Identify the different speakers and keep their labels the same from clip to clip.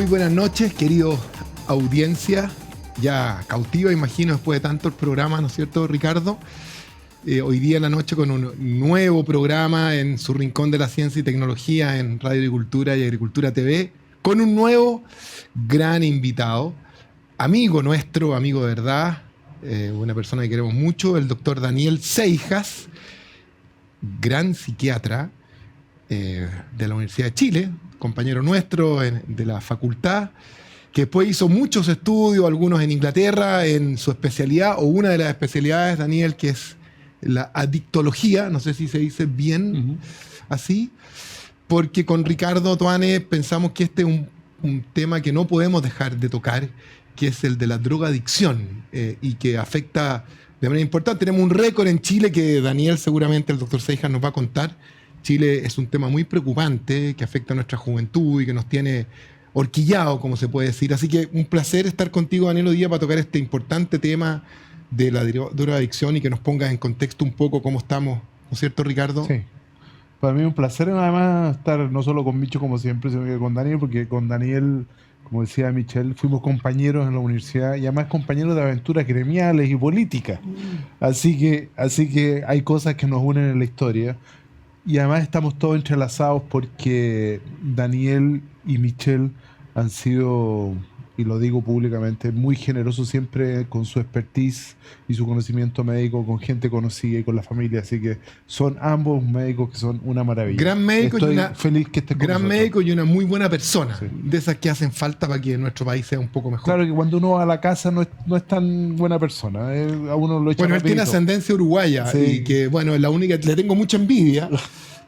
Speaker 1: buenas noches, queridos audiencia, ya cautiva, imagino, después de tantos programas, ¿no es cierto, Ricardo? Hoy día en la noche con un nuevo programa en su Rincón de la Ciencia y Tecnología en Radio Agricultura y Agricultura TV, con un nuevo gran invitado, amigo nuestro, amigo de verdad, una persona que queremos mucho, el doctor Daniel Seijas, gran psiquiatra de la Universidad de Chile, compañero nuestro de la facultad, que después hizo muchos estudios, algunos en Inglaterra, en su especialidad, o una de las especialidades, Daniel, que es la adictología, no sé si se dice bien así, porque con Ricardo Toane pensamos que este es un tema que no podemos dejar de tocar, que es el de la drogadicción, y que afecta de manera importante. Tenemos un récord en Chile que Daniel, seguramente el doctor Seijas nos va a contar. Chile es un tema muy preocupante que afecta a nuestra juventud y que nos tiene horquillado, como se puede decir. Así que un placer estar contigo, Daniel, hoy día para tocar este importante tema de la drogadicción y que nos pongas en contexto un poco cómo estamos, ¿no es cierto, Ricardo?
Speaker 2: Sí. Para mí es un placer además estar no solo con Micho como siempre, sino que con Daniel, porque con Daniel, como decía Michelle, fuimos compañeros en la universidad y además compañeros de aventuras gremiales y políticas. Así que hay cosas que nos unen en la historia. Y además estamos todos entrelazados porque Daniel y Michelle han sido, y lo digo públicamente, muy generosos siempre con su expertise y su conocimiento médico, con gente conocida y con la familia. Así que son ambos médicos que son una maravilla.
Speaker 1: Gran médico.
Speaker 2: Estoy
Speaker 1: y una,
Speaker 2: feliz que estés con
Speaker 1: gran
Speaker 2: nosotros.
Speaker 1: médico y una muy buena persona.
Speaker 2: Sí.
Speaker 1: De esas que hacen falta para que nuestro país sea un poco mejor.
Speaker 2: Claro que cuando uno va a la casa no es tan buena persona. A uno lo echa
Speaker 1: Bueno, él tiene
Speaker 2: rapidito.
Speaker 1: ascendencia uruguaya,
Speaker 2: Sí.
Speaker 1: y que, bueno, es la única, le tengo mucha envidia,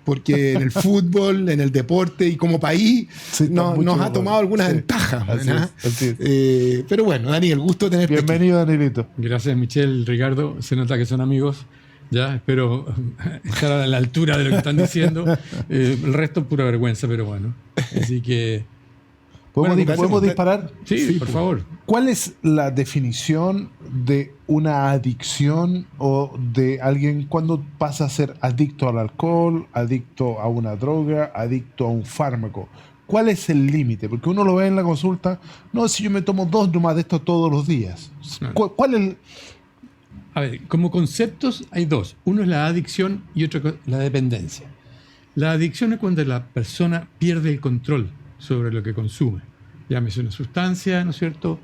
Speaker 1: porque en el fútbol, en el deporte y como país
Speaker 2: Sí, está mucho
Speaker 1: nos ha
Speaker 2: mejor.
Speaker 1: tomado algunas
Speaker 2: Sí.
Speaker 1: ventajas.
Speaker 2: Así
Speaker 1: ¿verdad?
Speaker 2: es, así es.
Speaker 1: Pero bueno, Daniel, gusto de tenerte aquí.
Speaker 2: Bienvenido, Danielito.
Speaker 3: Gracias, Michelle, Ricardo. Se nota que son amigos. Ya espero estar a la altura de lo que están diciendo. El resto pura vergüenza, pero bueno. Así que...
Speaker 2: ¿Podemos disparar?
Speaker 3: Sí, por favor.
Speaker 2: ¿Cuál es la definición de una adicción o de alguien cuando pasa a ser adicto al alcohol, adicto a una droga, adicto a un fármaco? ¿Cuál es el límite? Porque uno lo ve en la consulta, no, si yo me tomo 2 nomás de esto todos los días. ¿Cuál es el...?
Speaker 3: A ver, como conceptos hay dos. Uno es la adicción y otro la dependencia. La adicción es cuando la persona pierde el control sobre lo que consume. Llámese una sustancia, ¿no es cierto?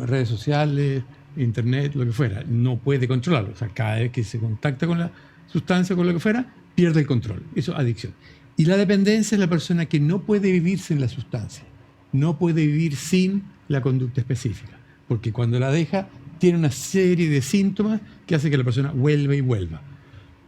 Speaker 3: Redes sociales, internet, lo que fuera. No puede controlarlo. O sea, cada vez que se contacta con la sustancia, con lo que fuera, pierde el control. Eso es adicción. Y la dependencia es la persona que no puede vivir sin la sustancia. No puede vivir sin la conducta específica. Porque cuando la deja, tiene una serie de síntomas que hace que la persona vuelva y vuelva.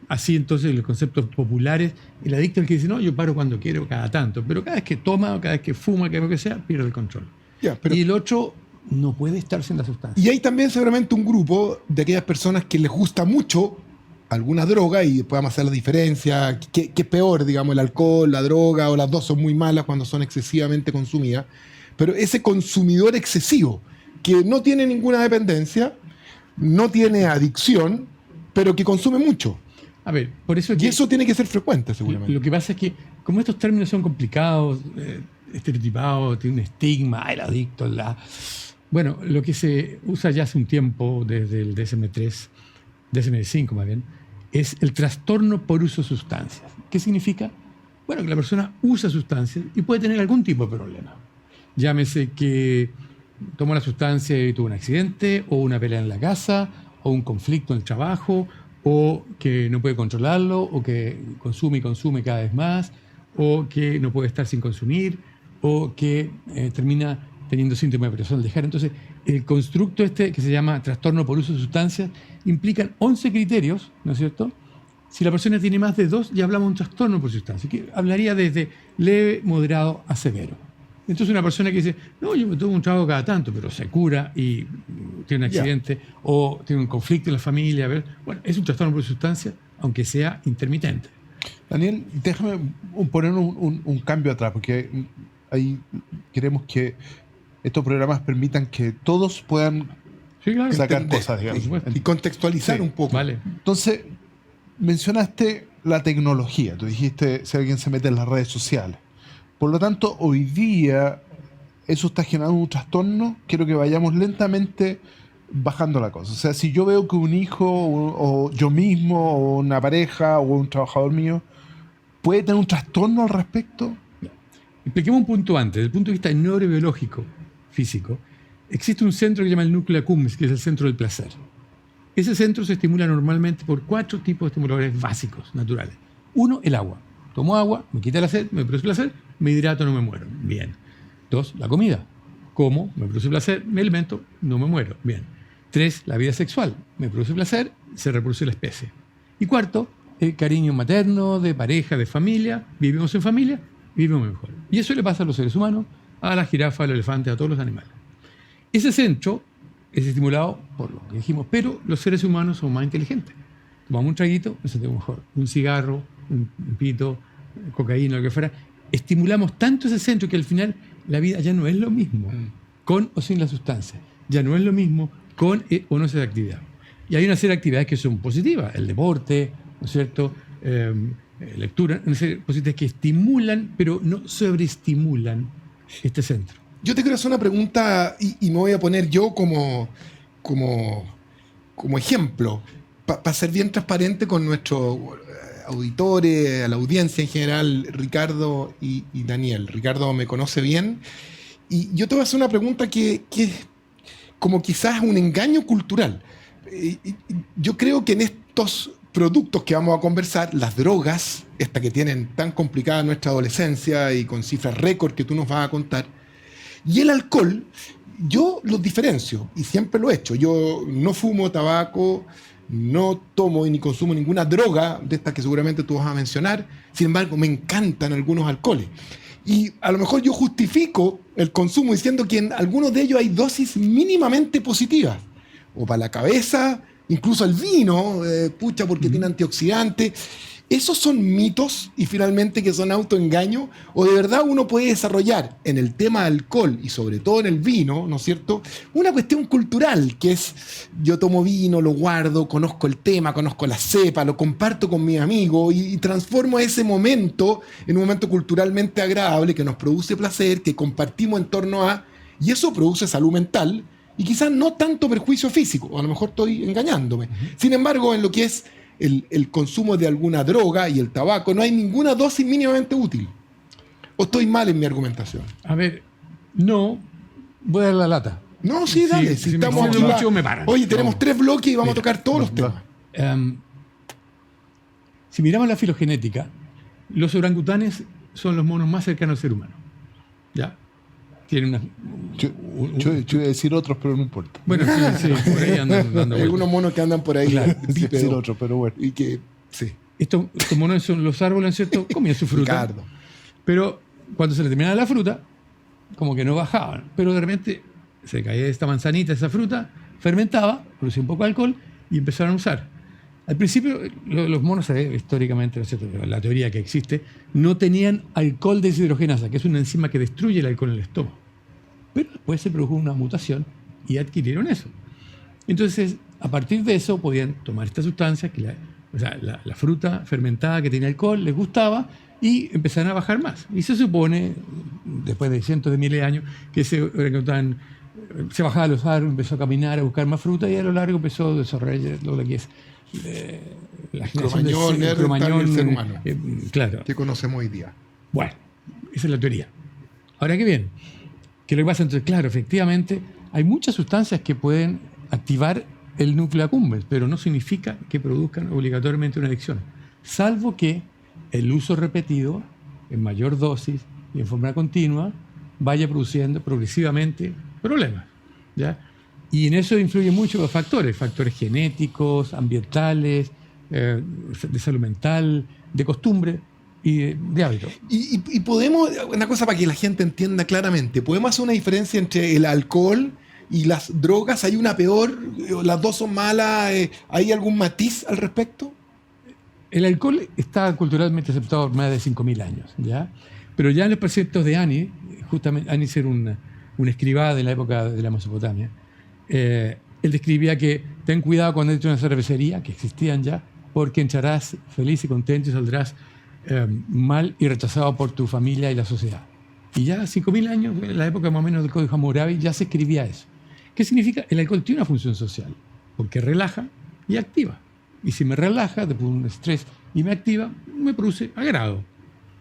Speaker 3: Así entonces los conceptos populares, el adicto es el que dice, no, yo paro cuando quiero, cada tanto, pero cada vez que toma o cada vez que fuma, cada vez que sea, pierde el control.
Speaker 1: Ya, pero,
Speaker 3: y el otro no puede estar sin la sustancia.
Speaker 1: y hay también seguramente un grupo de aquellas personas que les gusta mucho alguna droga y podemos hacer la diferencia, qué es peor, digamos, el alcohol, la droga, o las dos son muy malas cuando son excesivamente consumidas, pero ese consumidor excesivo que no tiene ninguna dependencia, no tiene adicción, pero que consume mucho.
Speaker 3: A ver, por eso es
Speaker 1: Y
Speaker 3: que
Speaker 1: eso tiene que ser frecuente, seguramente.
Speaker 3: lo que pasa es que, como estos términos son complicados, estereotipados, tiene un estigma, el adicto, bueno, lo que se usa ya hace un tiempo, desde el DSM-3, DSM-5 más bien, es el trastorno por uso de sustancias. ¿Qué significa? Bueno, que la persona usa sustancias y puede tener algún tipo de problema. Llámese que tomó la sustancia y tuvo un accidente, o una pelea en la casa, o un conflicto en el trabajo, o que no puede controlarlo, o que consume y consume cada vez más, o que no puede estar sin consumir, o que termina teniendo síntomas de depresión al dejar. Entonces, el constructo este, que se llama trastorno por uso de sustancias, implican 11 criterios, ¿no es cierto? Si la persona tiene más de 2, ya hablamos de un trastorno por sustancias, que hablaría desde leve, moderado a severo. Entonces una persona que dice, no, yo me tomo un trago cada tanto, pero se cura y tiene un accidente o tiene un conflicto en la familia, bueno, es un trastorno por sustancia, aunque sea intermitente.
Speaker 2: Daniel, déjame poner un cambio atrás, porque ahí queremos que estos programas permitan que todos puedan sacar
Speaker 1: entender,
Speaker 2: cosas, digamos.
Speaker 1: y contextualizar un poco.
Speaker 3: Vale.
Speaker 2: Entonces, mencionaste la tecnología. Tú dijiste si alguien se mete en las redes sociales. Por lo tanto, hoy día eso está generando un trastorno, quiero que vayamos lentamente bajando la cosa. O sea, si yo veo que un hijo o yo mismo o una pareja o un trabajador mío puede tener un trastorno al respecto.
Speaker 3: Expliquemos un punto antes. Desde el punto de vista neurobiológico, físico, existe un centro que se llama el núcleo accumbens, que es el centro del placer. Ese centro se estimula normalmente por 4 tipos de estimuladores básicos, naturales. 1, el agua. Tomo agua, me quita la sed, me produce placer, me hidrato, no me muero. Bien. 2, la comida. Como, me produce placer, me alimento, no me muero. Bien. 3, la vida sexual. Me produce placer, se reproduce la especie. Y 4, el cariño materno, de pareja, de familia. Vivimos en familia, vivimos mejor. Y eso le pasa a los seres humanos, a la jirafa, al elefante, a todos los animales. Ese centro es estimulado por lo que dijimos, pero los seres humanos son más inteligentes. Tomamos un traguito, nos sentimos mejor. Un cigarro, un pito, cocaína, lo que fuera. Estimulamos tanto ese centro que al final la vida ya no es lo mismo, con o sin la sustancia. Ya no es lo mismo con o no esa actividad. Y hay una serie de actividades que son positivas. El deporte, ¿no es cierto? Lectura, una serie de cositas que estimulan, pero no sobreestimulan este centro.
Speaker 1: Yo te quiero hacer una pregunta y me voy a poner yo como ejemplo, para ser bien transparente con nuestros auditores, a la audiencia en general, Ricardo y Daniel. Ricardo me conoce bien y yo te voy a hacer una pregunta que es como quizás un engaño cultural. Yo creo que en estos productos que vamos a conversar, las drogas, estas que tienen tan complicada nuestra adolescencia y con cifras récord que tú nos vas a contar, y el alcohol, yo los diferencio y siempre lo he hecho. Yo no fumo tabaco, no tomo ni consumo ninguna droga de estas que seguramente tú vas a mencionar. Sin embargo, me encantan algunos alcoholes. Y a lo mejor yo justifico el consumo diciendo que en algunos de ellos hay dosis mínimamente positivas. O para la cabeza, incluso el vino, porque tiene antioxidantes. ¿Esos son mitos y finalmente que son autoengaños? ¿O de verdad uno puede desarrollar en el tema del alcohol y sobre todo en el vino, ¿no es cierto?, una cuestión cultural que es: yo tomo vino, lo guardo, conozco el tema, conozco la cepa, lo comparto con mis amigos y transformo ese momento en un momento culturalmente agradable que nos produce placer, que compartimos en torno a, y eso produce salud mental y quizás no tanto perjuicio físico, o a lo mejor estoy engañándome. Sin embargo, en lo que es el consumo de alguna droga y el tabaco, no hay ninguna dosis mínimamente útil. ¿O estoy mal en mi argumentación?
Speaker 3: A ver, no, voy a dar la lata.
Speaker 1: No, sí, dale. Si estamos aquí,
Speaker 3: mucho, me paran.
Speaker 1: Oye, tenemos 3 bloques y vamos a tocar todos los temas.
Speaker 3: Si miramos la filogenética, los orangutanes son los monos más cercanos al ser humano. ¿Ya? Tienen una...
Speaker 2: Yo iba a decir otros, pero no importa.
Speaker 3: Bueno, sí, por ahí andan dando
Speaker 1: Hay algunos monos que andan por ahí.
Speaker 3: Claro,
Speaker 2: decir otros, pero bueno.
Speaker 1: Y que, sí.
Speaker 3: Estos monos son los árboles, ¿no es cierto? Comían su fruta.
Speaker 1: Ricardo.
Speaker 3: Pero cuando se le terminaba la fruta, como que no bajaban. Pero de repente se caía esta manzanita, esa fruta, fermentaba, producía un poco de alcohol y empezaron a usar. Al principio, los monos, históricamente, ¿no es cierto?, la teoría que existe, no tenían alcohol deshidrogenasa, que es una enzima que destruye el alcohol en el estómago. Pero después se produjo una mutación y adquirieron eso. Entonces, a partir de eso, podían tomar esta sustancia, que la fruta fermentada que tenía alcohol les gustaba, y empezaron a bajar más. Y se supone, después de cientos de miles de años, que ese orangután se bajaba a los árboles, empezó a caminar, a buscar más fruta, y a lo largo empezó a desarrollar lo que es la generación del cromañón,
Speaker 1: ser humano,
Speaker 3: claro,
Speaker 1: que conocemos hoy día.
Speaker 3: Bueno, esa es la teoría. Ahora, qué bien. ¿Qué es lo que pasa? Entonces, claro, efectivamente, hay muchas sustancias que pueden activar el núcleo accumbens, pero no significa que produzcan obligatoriamente una adicción, salvo que el uso repetido, en mayor dosis y en forma continua, vaya produciendo progresivamente problemas, ¿ya? Y en eso influyen muchos factores genéticos, ambientales, de salud mental, de costumbre y de hábito.
Speaker 1: Y podemos, una cosa para que la gente entienda claramente, ¿podemos hacer una diferencia entre el alcohol y las drogas? ¿Hay una peor? ¿Las dos son malas? ¿Hay algún matiz al respecto?
Speaker 3: El alcohol está culturalmente aceptado por más de 5.000 años, ¿ya? Pero ya en los preceptos de Ani, justamente Ani era un escribá de la época de la Mesopotamia, él describía que ten cuidado cuando entres a una cervecería, que existían ya, porque entrarás feliz y contento y saldrás mal y rechazado por tu familia y la sociedad. Y ya 5.000 años, en la época más o menos del Código Hammurabi, ya se escribía eso. ¿Qué significa? El alcohol tiene una función social, porque relaja y activa. Y si me relaja, después de un estrés, y me activa, me produce agrado.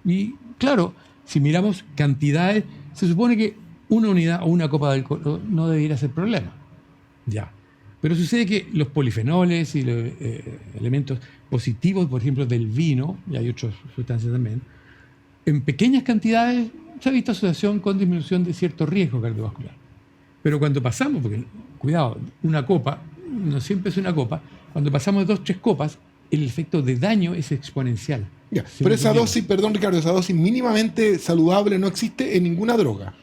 Speaker 3: Y claro, si miramos cantidades, se supone que una unidad o una copa de alcohol no debería ser problema. Ya. Pero sucede que los polifenoles y los elementos positivos, por ejemplo, del vino, y hay otras sustancias también, en pequeñas cantidades se ha visto asociación con disminución de cierto riesgo cardiovascular. Pero cuando pasamos, porque cuidado, una copa, no siempre es una copa, cuando pasamos de 2-3 copas, el efecto de daño es exponencial.
Speaker 1: Ya, pero esa dosis, perdón Ricardo, esa dosis mínimamente saludable no existe en ninguna droga.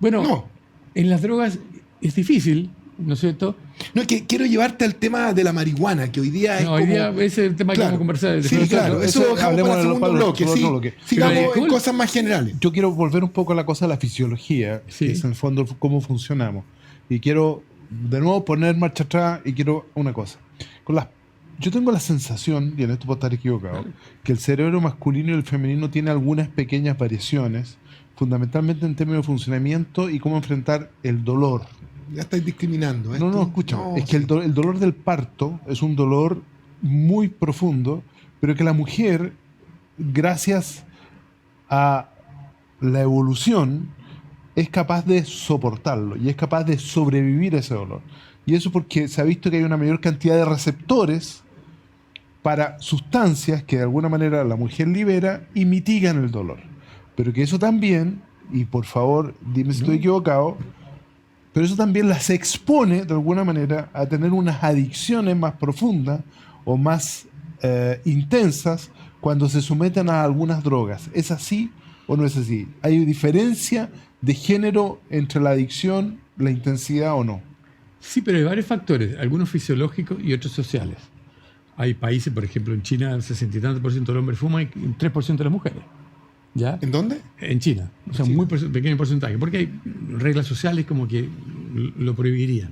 Speaker 3: Bueno,
Speaker 1: No.
Speaker 3: En las drogas es difícil, ¿no es cierto?
Speaker 1: No, es que quiero llevarte al tema de la marihuana, que hoy día es
Speaker 3: No, hoy día ese es el tema que vamos a conversar.
Speaker 1: Sí, claro, eso dejamos
Speaker 2: hablemos
Speaker 1: para el segundo bloque. Sí.
Speaker 2: bloque.
Speaker 1: Sigamos en cosas más generales.
Speaker 2: Yo quiero volver un poco a la cosa de la fisiología,
Speaker 3: Sí.
Speaker 2: que es en el fondo cómo funcionamos. Y quiero de nuevo poner marcha atrás y quiero una cosa. Yo tengo la sensación, y en esto puedo estar equivocado, que el cerebro masculino y el femenino tiene algunas pequeñas variaciones, fundamentalmente en términos de funcionamiento y cómo enfrentar el dolor.
Speaker 1: Ya estáis discriminando.
Speaker 2: No, escucha.
Speaker 1: No,
Speaker 2: es que el dolor del parto es un dolor muy profundo, pero que la mujer, gracias a la evolución, es capaz de soportarlo y es capaz de sobrevivir a ese dolor. Y eso porque se ha visto que hay una mayor cantidad de receptores para sustancias que de alguna manera la mujer libera y mitigan el dolor. Pero que eso también, y por favor dime si estoy equivocado, pero eso también las expone de alguna manera a tener unas adicciones más profundas o más intensas cuando se someten a algunas drogas. ¿Es así o no es así? ¿Hay diferencia de género entre la adicción, la intensidad o no?
Speaker 3: Sí, pero hay varios factores, algunos fisiológicos y otros sociales. Hay países, por ejemplo, en China el 60 y tanto por ciento del hombre fuma y un 3% de las mujeres. ¿Ya?
Speaker 1: ¿En dónde?
Speaker 3: En China. O sea,
Speaker 1: Sí.
Speaker 3: un muy pequeño porcentaje, porque hay reglas sociales como que lo prohibirían.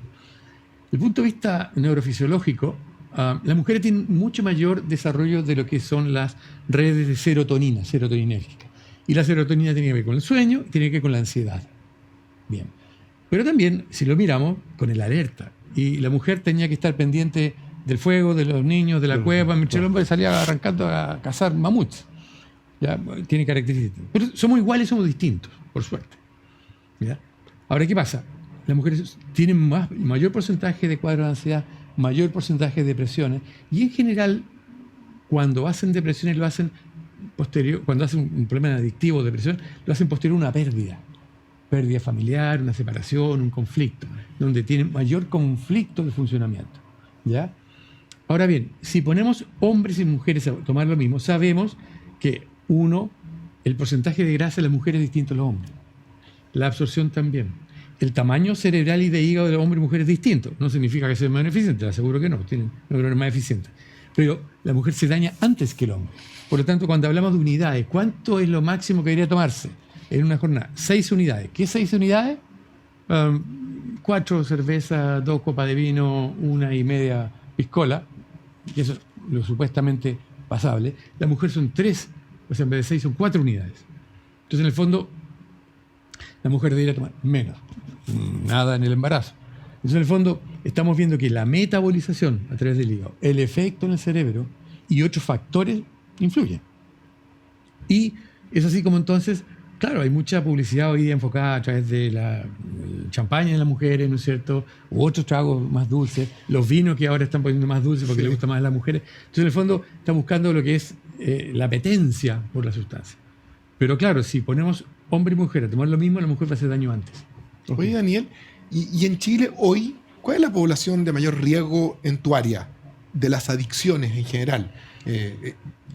Speaker 3: Desde el punto de vista neurofisiológico, las mujeres tienen mucho mayor desarrollo de lo que son las redes de serotonina, serotoninérgica. Y la serotonina tiene que ver con el sueño y tiene que ver con la ansiedad. Bien. Pero también, si lo miramos, con el alerta. Y la mujer tenía que estar pendiente del fuego, de los niños, de la cueva, mientras el hombre salía arrancando a cazar mamuts. ¿Ya? Tiene características. Pero somos iguales, somos distintos, por suerte. ¿Ya? Ahora, ¿qué pasa? Las mujeres tienen mayor porcentaje de cuadros de ansiedad, mayor porcentaje de depresiones, y en general, cuando hacen depresiones, lo hacen posterior, cuando hacen un problema adictivo o depresión, lo hacen posterior a una pérdida familiar, una separación, un conflicto, donde tienen mayor conflicto de funcionamiento. ¿Ya? Ahora bien, si ponemos hombres y mujeres a tomar lo mismo, sabemos que el porcentaje de grasa de las mujeres es distinto a los hombres. La absorción también. El tamaño cerebral y de hígado de los hombres y mujeres es distinto. No significa que sean más eficientes, te aseguro que no, tienen neuronas más eficientes. Pero la mujer se daña antes que el hombre. Por lo tanto, cuando hablamos de unidades, ¿cuánto es lo máximo que debería tomarse en una jornada? 6 unidades. ¿Qué 6 unidades? 4 cervezas, 2 copas de vino, 1,5 piscola, y eso es lo supuestamente pasable. La mujer son 3, o sea, en vez de 6 son 4 unidades. Entonces, en el fondo, la mujer debería tomar menos, nada en el embarazo. Entonces, en el fondo, estamos viendo que la metabolización a través del hígado, el efecto en el cerebro y otros factores influyen. Y es así como entonces, claro, hay mucha publicidad hoy día enfocada a través de la champaña en las mujeres, ¿no es cierto? U otros tragos más dulces, los vinos que ahora están poniendo más dulces porque les gusta más a las mujeres. Entonces, en el fondo, están buscando lo que es la apetencia por la sustancia. Pero claro, si ponemos hombre y mujer a tomar lo mismo, la mujer va a hacer daño antes.
Speaker 1: Oye, Daniel, y en Chile hoy, ¿cuál es la población de mayor riesgo en tu área de las adicciones en general?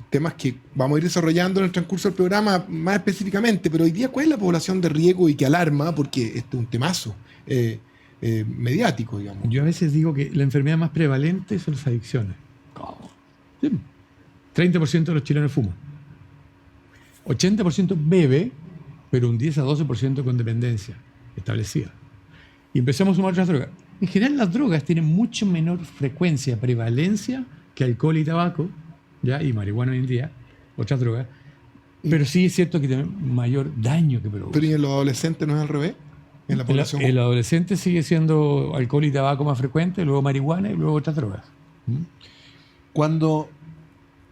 Speaker 1: Temas que vamos a ir desarrollando en el transcurso del programa más específicamente, pero hoy día, ¿cuál es la población de riesgo y que alarma? Porque este es un temazo mediático, digamos.
Speaker 3: Yo a veces digo que la enfermedad más prevalente son las adicciones. ¿Cómo? Sí. 30% de los chilenos fuman. 80% bebe, pero un 10 a 12% con dependencia establecida. Y empezamos a sumar otras drogas. En general, las drogas tienen mucho menor frecuencia, prevalencia que alcohol y tabaco, ¿ya? Y marihuana hoy en día, otras drogas, Pero sí es cierto que tiene mayor daño que produce.
Speaker 1: Pero ¿y en los adolescentes no es al revés? En la población.
Speaker 3: El adolescente sigue siendo alcohol y tabaco más frecuente, luego marihuana y luego otras drogas.
Speaker 2: Cuando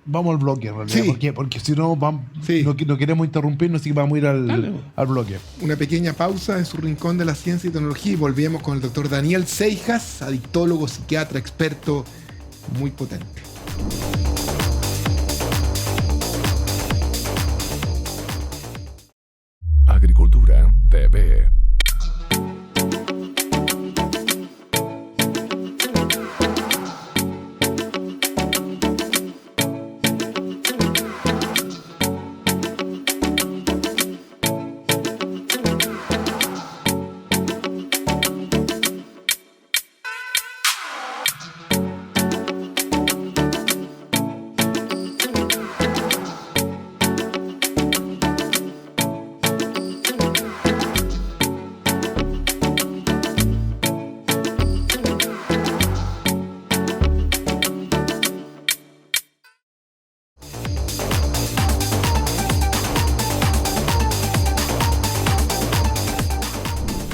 Speaker 2: vamos al bloque, en realidad,
Speaker 1: Sí.
Speaker 2: porque si no,
Speaker 1: Sí.
Speaker 2: no queremos interrumpirnos, así que vamos a ir
Speaker 3: Dale.
Speaker 2: al bloque.
Speaker 1: Una pequeña pausa en su rincón de la ciencia y tecnología y volvemos con el doctor Daniel Seijas, adictólogo, psiquiatra, experto, muy potente.
Speaker 4: Agricultura TV.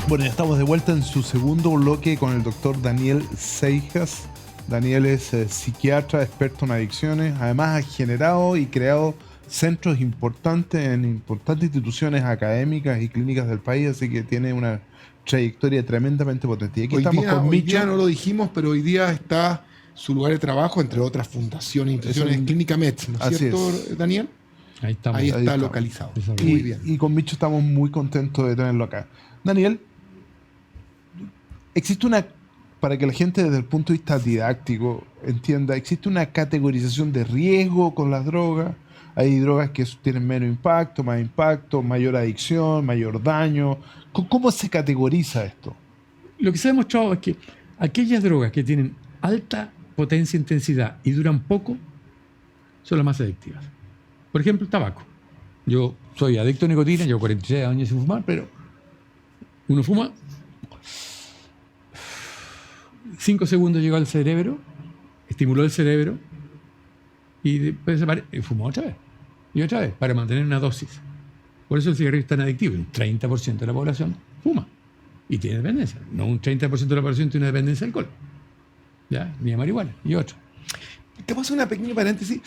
Speaker 2: Bueno, ya estamos de vuelta en su segundo bloque con el doctor Daniel Seijas. Daniel es psiquiatra, experto en adicciones. Además ha generado y creado centros importantes en importantes instituciones académicas y clínicas del país, así que tiene una trayectoria tremendamente potente. Y aquí estamos con
Speaker 1: Hoy
Speaker 2: Micho.
Speaker 1: día no lo dijimos, pero hoy día está su lugar de trabajo, entre otras fundaciones, instituciones,
Speaker 2: Eso-
Speaker 1: Clínica Med, ¿no es
Speaker 2: así
Speaker 1: cierto,
Speaker 2: es.
Speaker 1: Daniel?
Speaker 3: Ahí estamos.
Speaker 1: Ahí
Speaker 2: Ahí
Speaker 1: está
Speaker 2: está.
Speaker 1: localizado.
Speaker 3: Eso es.
Speaker 1: Muy bien.
Speaker 2: Y con Micho estamos muy contentos de tenerlo acá. Daniel, existe una, para que la gente desde el punto de vista didáctico entienda, existe una categorización de riesgo con las drogas. Hay drogas que tienen menos impacto, más impacto, mayor adicción, mayor daño. ¿Cómo se categoriza esto?
Speaker 3: Lo que se ha demostrado es que aquellas drogas que tienen alta potencia e intensidad y duran poco son las más adictivas. Por ejemplo, el tabaco. Yo soy adicto a nicotina, llevo 46 años sin fumar, pero uno fuma, 5 segundos llegó al cerebro, estimuló el cerebro y después y fumó otra vez. Y otra vez, para mantener una dosis. Por eso el cigarrillo es tan adictivo. Un 30% de la población fuma y tiene dependencia. No un 30% de la población tiene una dependencia de alcohol. ¿Ya? Ni de marihuana, y otro.
Speaker 1: Te puedo hacer una pequeña paréntesis.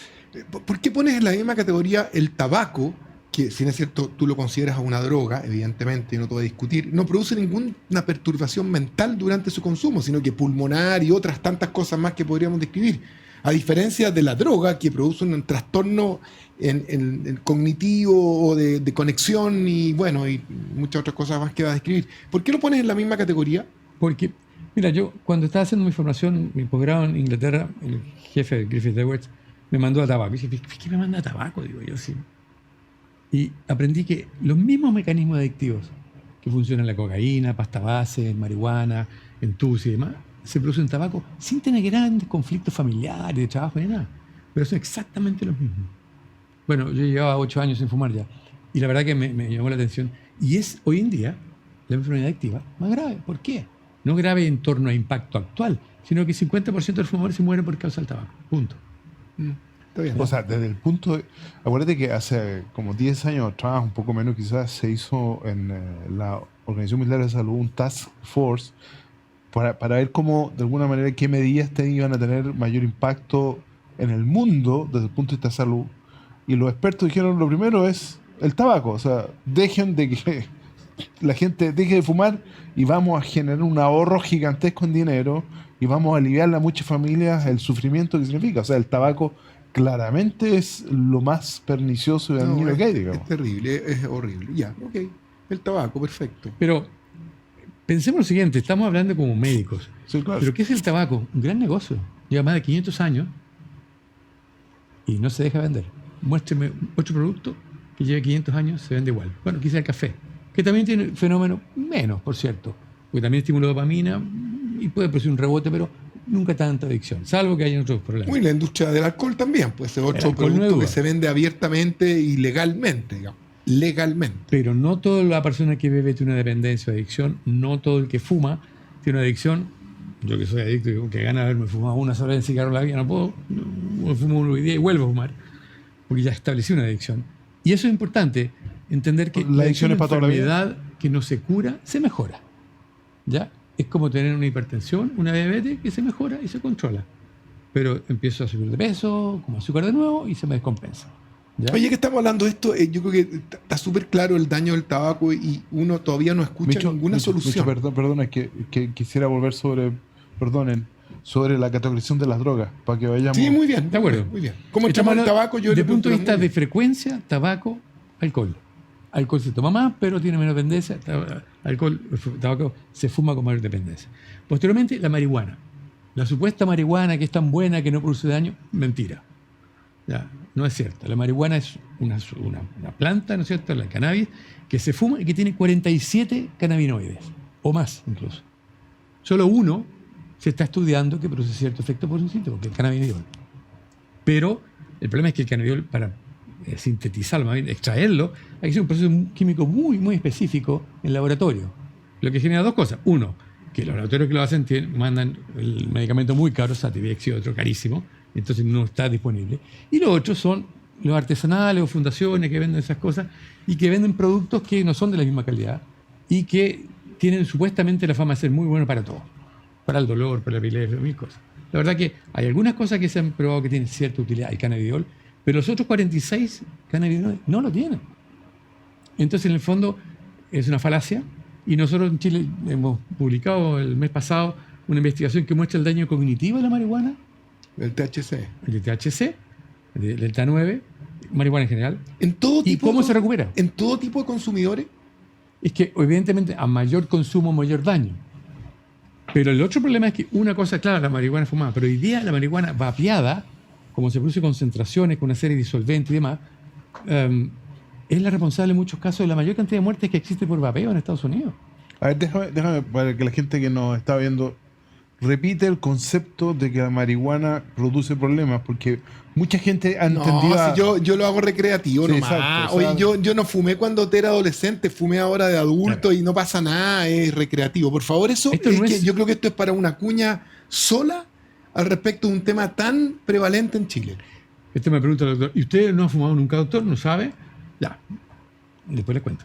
Speaker 1: ¿Por qué pones en la misma categoría el tabaco, que si no es cierto, tú lo consideras una droga, evidentemente, y no te voy a discutir, no produce ninguna perturbación mental durante su consumo, sino que pulmonar y otras tantas cosas más que podríamos describir? A diferencia de la droga, que produce un trastorno en cognitivo o de conexión y bueno, y muchas otras cosas más que va a describir. ¿Por qué lo pones en la misma categoría?
Speaker 3: Porque, mira, yo cuando estaba haciendo mi formación, mi posgrado en Inglaterra, el jefe de Griffith Edwards me mandó a tabaco. Y dije, ¿por qué me manda a tabaco? Digo yo, sí. Y aprendí que los mismos mecanismos adictivos que funcionan en la cocaína, pasta base, en marihuana, en TUS y demás, se producen en tabaco sin tener grandes conflictos familiares, de trabajo ni nada. Pero son exactamente los mismos. Bueno, yo llevaba 8 años sin fumar ya. Y la verdad que me llamó la atención. Y es hoy en día la enfermedad adictiva más grave. ¿Por qué? No grave en torno a impacto actual, sino que 50% de los fumadores se mueren por causa del tabaco. Punto.
Speaker 1: Está bien.
Speaker 2: O sea, desde el punto de... Acuérdate que hace como 10 años atrás, un poco menos quizás, se hizo en la Organización Mundial de Salud un task force para ver cómo, de alguna manera, qué medidas iban a tener mayor impacto en el mundo desde el punto de vista de salud. Y los expertos dijeron, lo primero es el tabaco. O sea, dejen de que la gente deje de fumar y vamos a generar un ahorro gigantesco en dinero y vamos a aliviarle a muchas familias el sufrimiento que significa. O sea, el tabaco claramente es lo más pernicioso y dañino
Speaker 1: No,
Speaker 2: que hay, digamos.
Speaker 1: es terrible, es horrible. Ya, ok. El tabaco, perfecto.
Speaker 3: Pero pensemos lo siguiente, estamos hablando como médicos.
Speaker 2: Sí, claro.
Speaker 3: ¿Pero qué es el tabaco? Un gran negocio. Lleva más de 500 años y no se deja vender. Muéstreme otro producto que lleve 500 años, se vende igual. Bueno, quizá el café, que también tiene fenómeno menos, por cierto, porque también estimula dopamina y puede producir un rebote, pero nunca tanta adicción, salvo que haya otros problemas.
Speaker 1: Uy, la industria del alcohol también, puede ser otro
Speaker 3: alcohol no hay
Speaker 1: producto que
Speaker 3: duda.
Speaker 1: se vende abiertamente y legalmente, digamos. Legalmente.
Speaker 3: Pero no toda la persona que bebe tiene una dependencia o adicción, no todo el que fuma tiene una adicción. Yo que soy adicto, digo, que gana haberme fumado una sola vez de cigarro en la vida, no puedo, fumo uno hoy día y vuelvo a fumar, porque ya establecí una adicción. Y eso es importante, entender que
Speaker 2: La adicción es para toda la vida.
Speaker 3: enfermedad que no se cura, se mejora. ¿Ya? Es como tener una hipertensión, una diabetes que se mejora y se controla. Pero empiezo a subir de peso, como azúcar de nuevo, y se me descompensa. ¿Ya?
Speaker 1: Oye, que estamos hablando de esto, yo creo que está súper claro el daño del tabaco y uno todavía no escucha ninguna solución.
Speaker 2: Perdona, que quisiera volver sobre la categorización de las drogas, para que vayamos...
Speaker 1: Sí, muy bien.
Speaker 3: De acuerdo.
Speaker 1: Muy bien. ¿Cómo entramos el tabaco? Yo
Speaker 3: de
Speaker 1: le
Speaker 3: punto de
Speaker 1: pregunto
Speaker 3: vista de frecuencia, tabaco, alcohol. Alcohol se toma más, pero tiene menos dependencia. Tabaco se fuma con mayor dependencia. Posteriormente, la marihuana. La supuesta marihuana que es tan buena que no produce daño, mentira. Ya, no es cierto. La marihuana es una planta, ¿no es cierto? La cannabis, que se fuma y que tiene 47 cannabinoides, o más incluso. Solo uno se está estudiando que produce cierto efecto positivo, que es el cannabidiol. Pero el problema es que el cannabidiol, para sintetizarlo, más bien, extraerlo, hay que hacer un proceso químico muy, muy específico en laboratorio. Lo que genera dos cosas. Uno, que los laboratorios que lo hacen mandan el medicamento muy caro, Sativex y otro carísimo, entonces no está disponible. Y lo otro son los artesanales o fundaciones que venden esas cosas y que venden productos que no son de la misma calidad y que tienen supuestamente la fama de ser muy buenos para todo. Para el dolor, para la epilepsia, mil cosas. La verdad que hay algunas cosas que se han probado que tienen cierta utilidad, el cannabidiol, pero los otros 46 cannabinoides no lo tienen. Entonces, en el fondo, es una falacia. Y nosotros en Chile hemos publicado el mes pasado una investigación que muestra el daño cognitivo de la marihuana,
Speaker 1: el THC.
Speaker 3: el THC, el delta 9, marihuana en general.
Speaker 1: En todo
Speaker 3: ¿Y
Speaker 1: tipo
Speaker 3: cómo se recupera?
Speaker 1: En todo tipo de consumidores.
Speaker 3: Es que, evidentemente, a mayor consumo, mayor daño. Pero el otro problema es que una cosa, claro, la marihuana fumada, pero hoy día la marihuana vapeada, como se produce concentraciones con una serie de disolventes y demás, es la responsable en muchos casos de la mayor cantidad de muertes que existe por vapeo en Estados Unidos.
Speaker 2: A ver, déjame para que la gente que nos está viendo repite el concepto de que la marihuana produce problemas, porque mucha gente ha entendido...
Speaker 1: No, si yo lo hago recreativo
Speaker 2: Sí,
Speaker 1: nomás.
Speaker 2: exacto, o sea,
Speaker 1: Oye, yo no fumé cuando era adolescente, fumé ahora de adulto y no pasa nada, es recreativo. Por favor, eso
Speaker 3: Esto
Speaker 1: es
Speaker 3: no
Speaker 1: que
Speaker 3: es-
Speaker 1: yo creo que esto es para una cuña sola al respecto de un tema tan prevalente en Chile.
Speaker 3: Este me pregunta el doctor, ¿y usted no ha fumado nunca, doctor? ¿No sabe? Ya, después les cuento.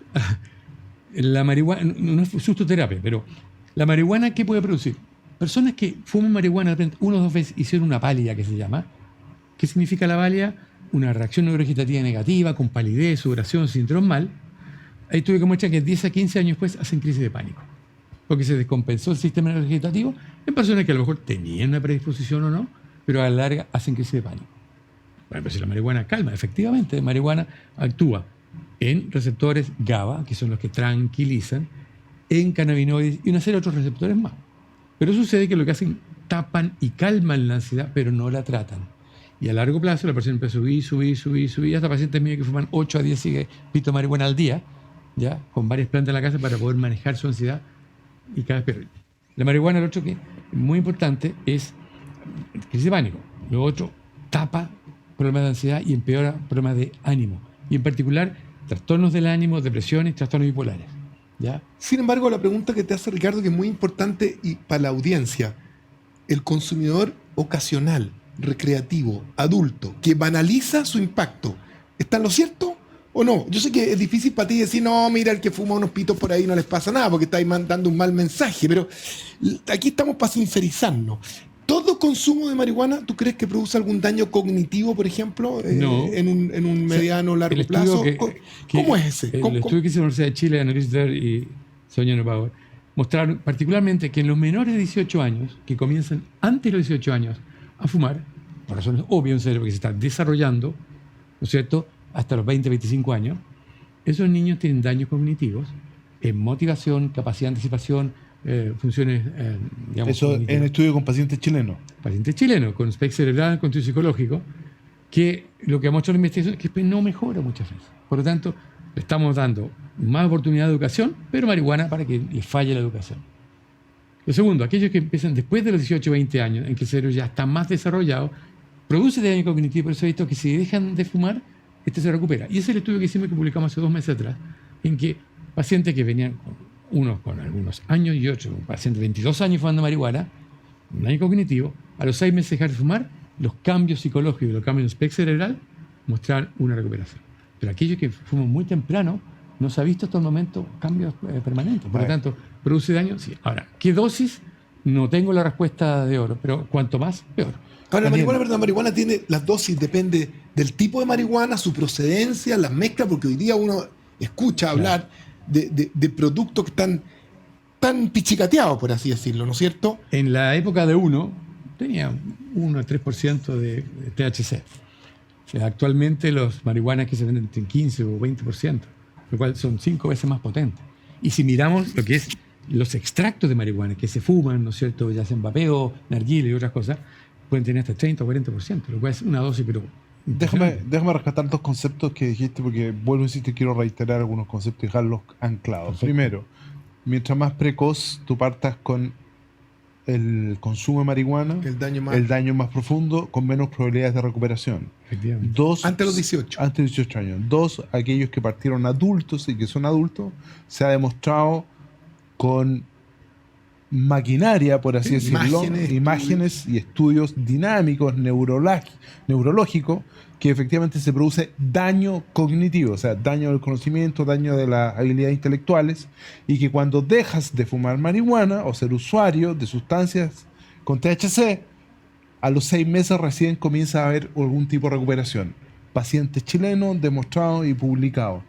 Speaker 3: La marihuana, no es sustoterapia, pero la marihuana, ¿qué puede producir? Personas que fuman marihuana de repente, una o dos veces hicieron una pálida que se llama. ¿Qué significa la pálida? Una reacción neurovegetativa negativa, con palidez, sudoración, síndrome mal. Ahí tuve que mostrar que 10 a 15 años después hacen crisis de pánico. Porque se descompensó el sistema neurovegetativo en personas que a lo mejor tenían una predisposición o no, pero a la larga hacen crisis de pánico. Bueno, pero si la marihuana calma, efectivamente, la marihuana actúa en receptores GABA, que son los que tranquilizan, en cannabinoides y una serie de otros receptores más. Pero sucede que lo que hacen, tapan y calman la ansiedad, pero no la tratan. Y a largo plazo la persona empieza a subir, hasta pacientes míos que fuman 8 a 10 pitos de marihuana al día, ¿ya? Con varias plantas en la casa para poder manejar su ansiedad y cada vez peor. La marihuana, lo otro que es muy importante es crisis de pánico. Lo otro, tapa problemas de ansiedad y empeora problemas de ánimo. Y en particular, trastornos del ánimo, depresiones, trastornos bipolares. ¿Ya?
Speaker 1: Sin embargo, la pregunta que te hace Ricardo, que es muy importante y para la audiencia, el consumidor ocasional, recreativo, adulto, que banaliza su impacto, ¿está en lo cierto o no? Yo sé que es difícil para ti decir, no, mira, el que fuma unos pitos por ahí no les pasa nada, porque estáis mandando un mal mensaje, pero aquí estamos para sincerizarnos. ¿Todo consumo de marihuana, tú crees que produce algún daño cognitivo, por ejemplo,
Speaker 3: No.
Speaker 1: en un mediano o largo
Speaker 3: El estudio
Speaker 1: plazo? ¿Cómo es ese?
Speaker 3: El
Speaker 1: ¿Cómo-
Speaker 3: estudio que hizo la Universidad de Chile, Ana Richter y Sonia Neubauer, mostraron particularmente que en los menores de 18 años, que comienzan antes de los 18 años a fumar, por razones obvias, un cerebro que se está desarrollando, ¿no es cierto?, hasta los 20, 25 años, esos niños tienen daños cognitivos en motivación, capacidad de anticipación, funciones, digamos,
Speaker 2: Eso
Speaker 3: cognitivas.
Speaker 2: en estudio con pacientes chilenos.
Speaker 3: Pacientes chilenos con SPEC cerebral, con estudio psicológico, que lo que ha mostrado la investigación es que no mejora muchas veces. Por lo tanto, le estamos dando más oportunidad de educación, pero marihuana para que les falle la educación. Lo segundo, aquellos que empiezan después de los 18 o 20 años, en que el cerebro ya está más desarrollado, produce daño cognitivo, por eso he visto que si dejan de fumar, este se recupera. Y ese es el estudio que hicimos, que publicamos hace 2 meses atrás, en que pacientes que venían, unos con algunos años y otros, un paciente de 22 años fumando marihuana, un daño cognitivo, a los 6 meses de dejar de fumar, los cambios psicológicos y los cambios en SPEC cerebral mostraron una recuperación. Pero aquellos que fuman muy temprano, no se ha visto hasta el momento cambios permanentes. Por lo tanto, ¿produce daño? Sí. Ahora, ¿qué dosis? No tengo la respuesta de oro, pero cuanto más, peor.
Speaker 1: Ahora, la marihuana tiene las dosis, depende del tipo de marihuana, su procedencia, las mezclas, porque hoy día uno escucha hablar de productos que están tan pichicateados, por así decirlo, ¿no es cierto?
Speaker 3: En la época de uno, tenía 1 a 3% de THC. O sea, actualmente los marihuanas que se venden en 15 o 20%, lo cual son 5 veces más potentes. Y si miramos lo que es los extractos de marihuana que se fuman, ¿no es cierto?, ya sea en vapeo, narguilé y otras cosas, pueden tener hasta 30 o 40%, lo cual es una dosis, pero...
Speaker 2: Déjame rescatar 2 conceptos que dijiste, porque vuelvo a insistir, quiero reiterar algunos conceptos y dejarlos anclados.
Speaker 3: Perfecto.
Speaker 2: Primero, mientras más precoz tú partas con el consumo de marihuana, el daño más profundo, con menos probabilidades de recuperación.
Speaker 3: Efectivamente.
Speaker 2: 2,
Speaker 1: Antes de los 18.
Speaker 2: Antes de 18 años. 2, aquellos que partieron adultos y que son adultos, se ha demostrado con maquinaria, por así decirlo, imágenes y estudios dinámicos, neurológicos, que efectivamente se produce daño cognitivo, o sea, daño del conocimiento, daño de las habilidades intelectuales, y que cuando dejas de fumar marihuana o ser usuario de sustancias con THC, a los 6 meses recién comienza a haber algún tipo de recuperación. Pacientes chilenos demostrados y publicados.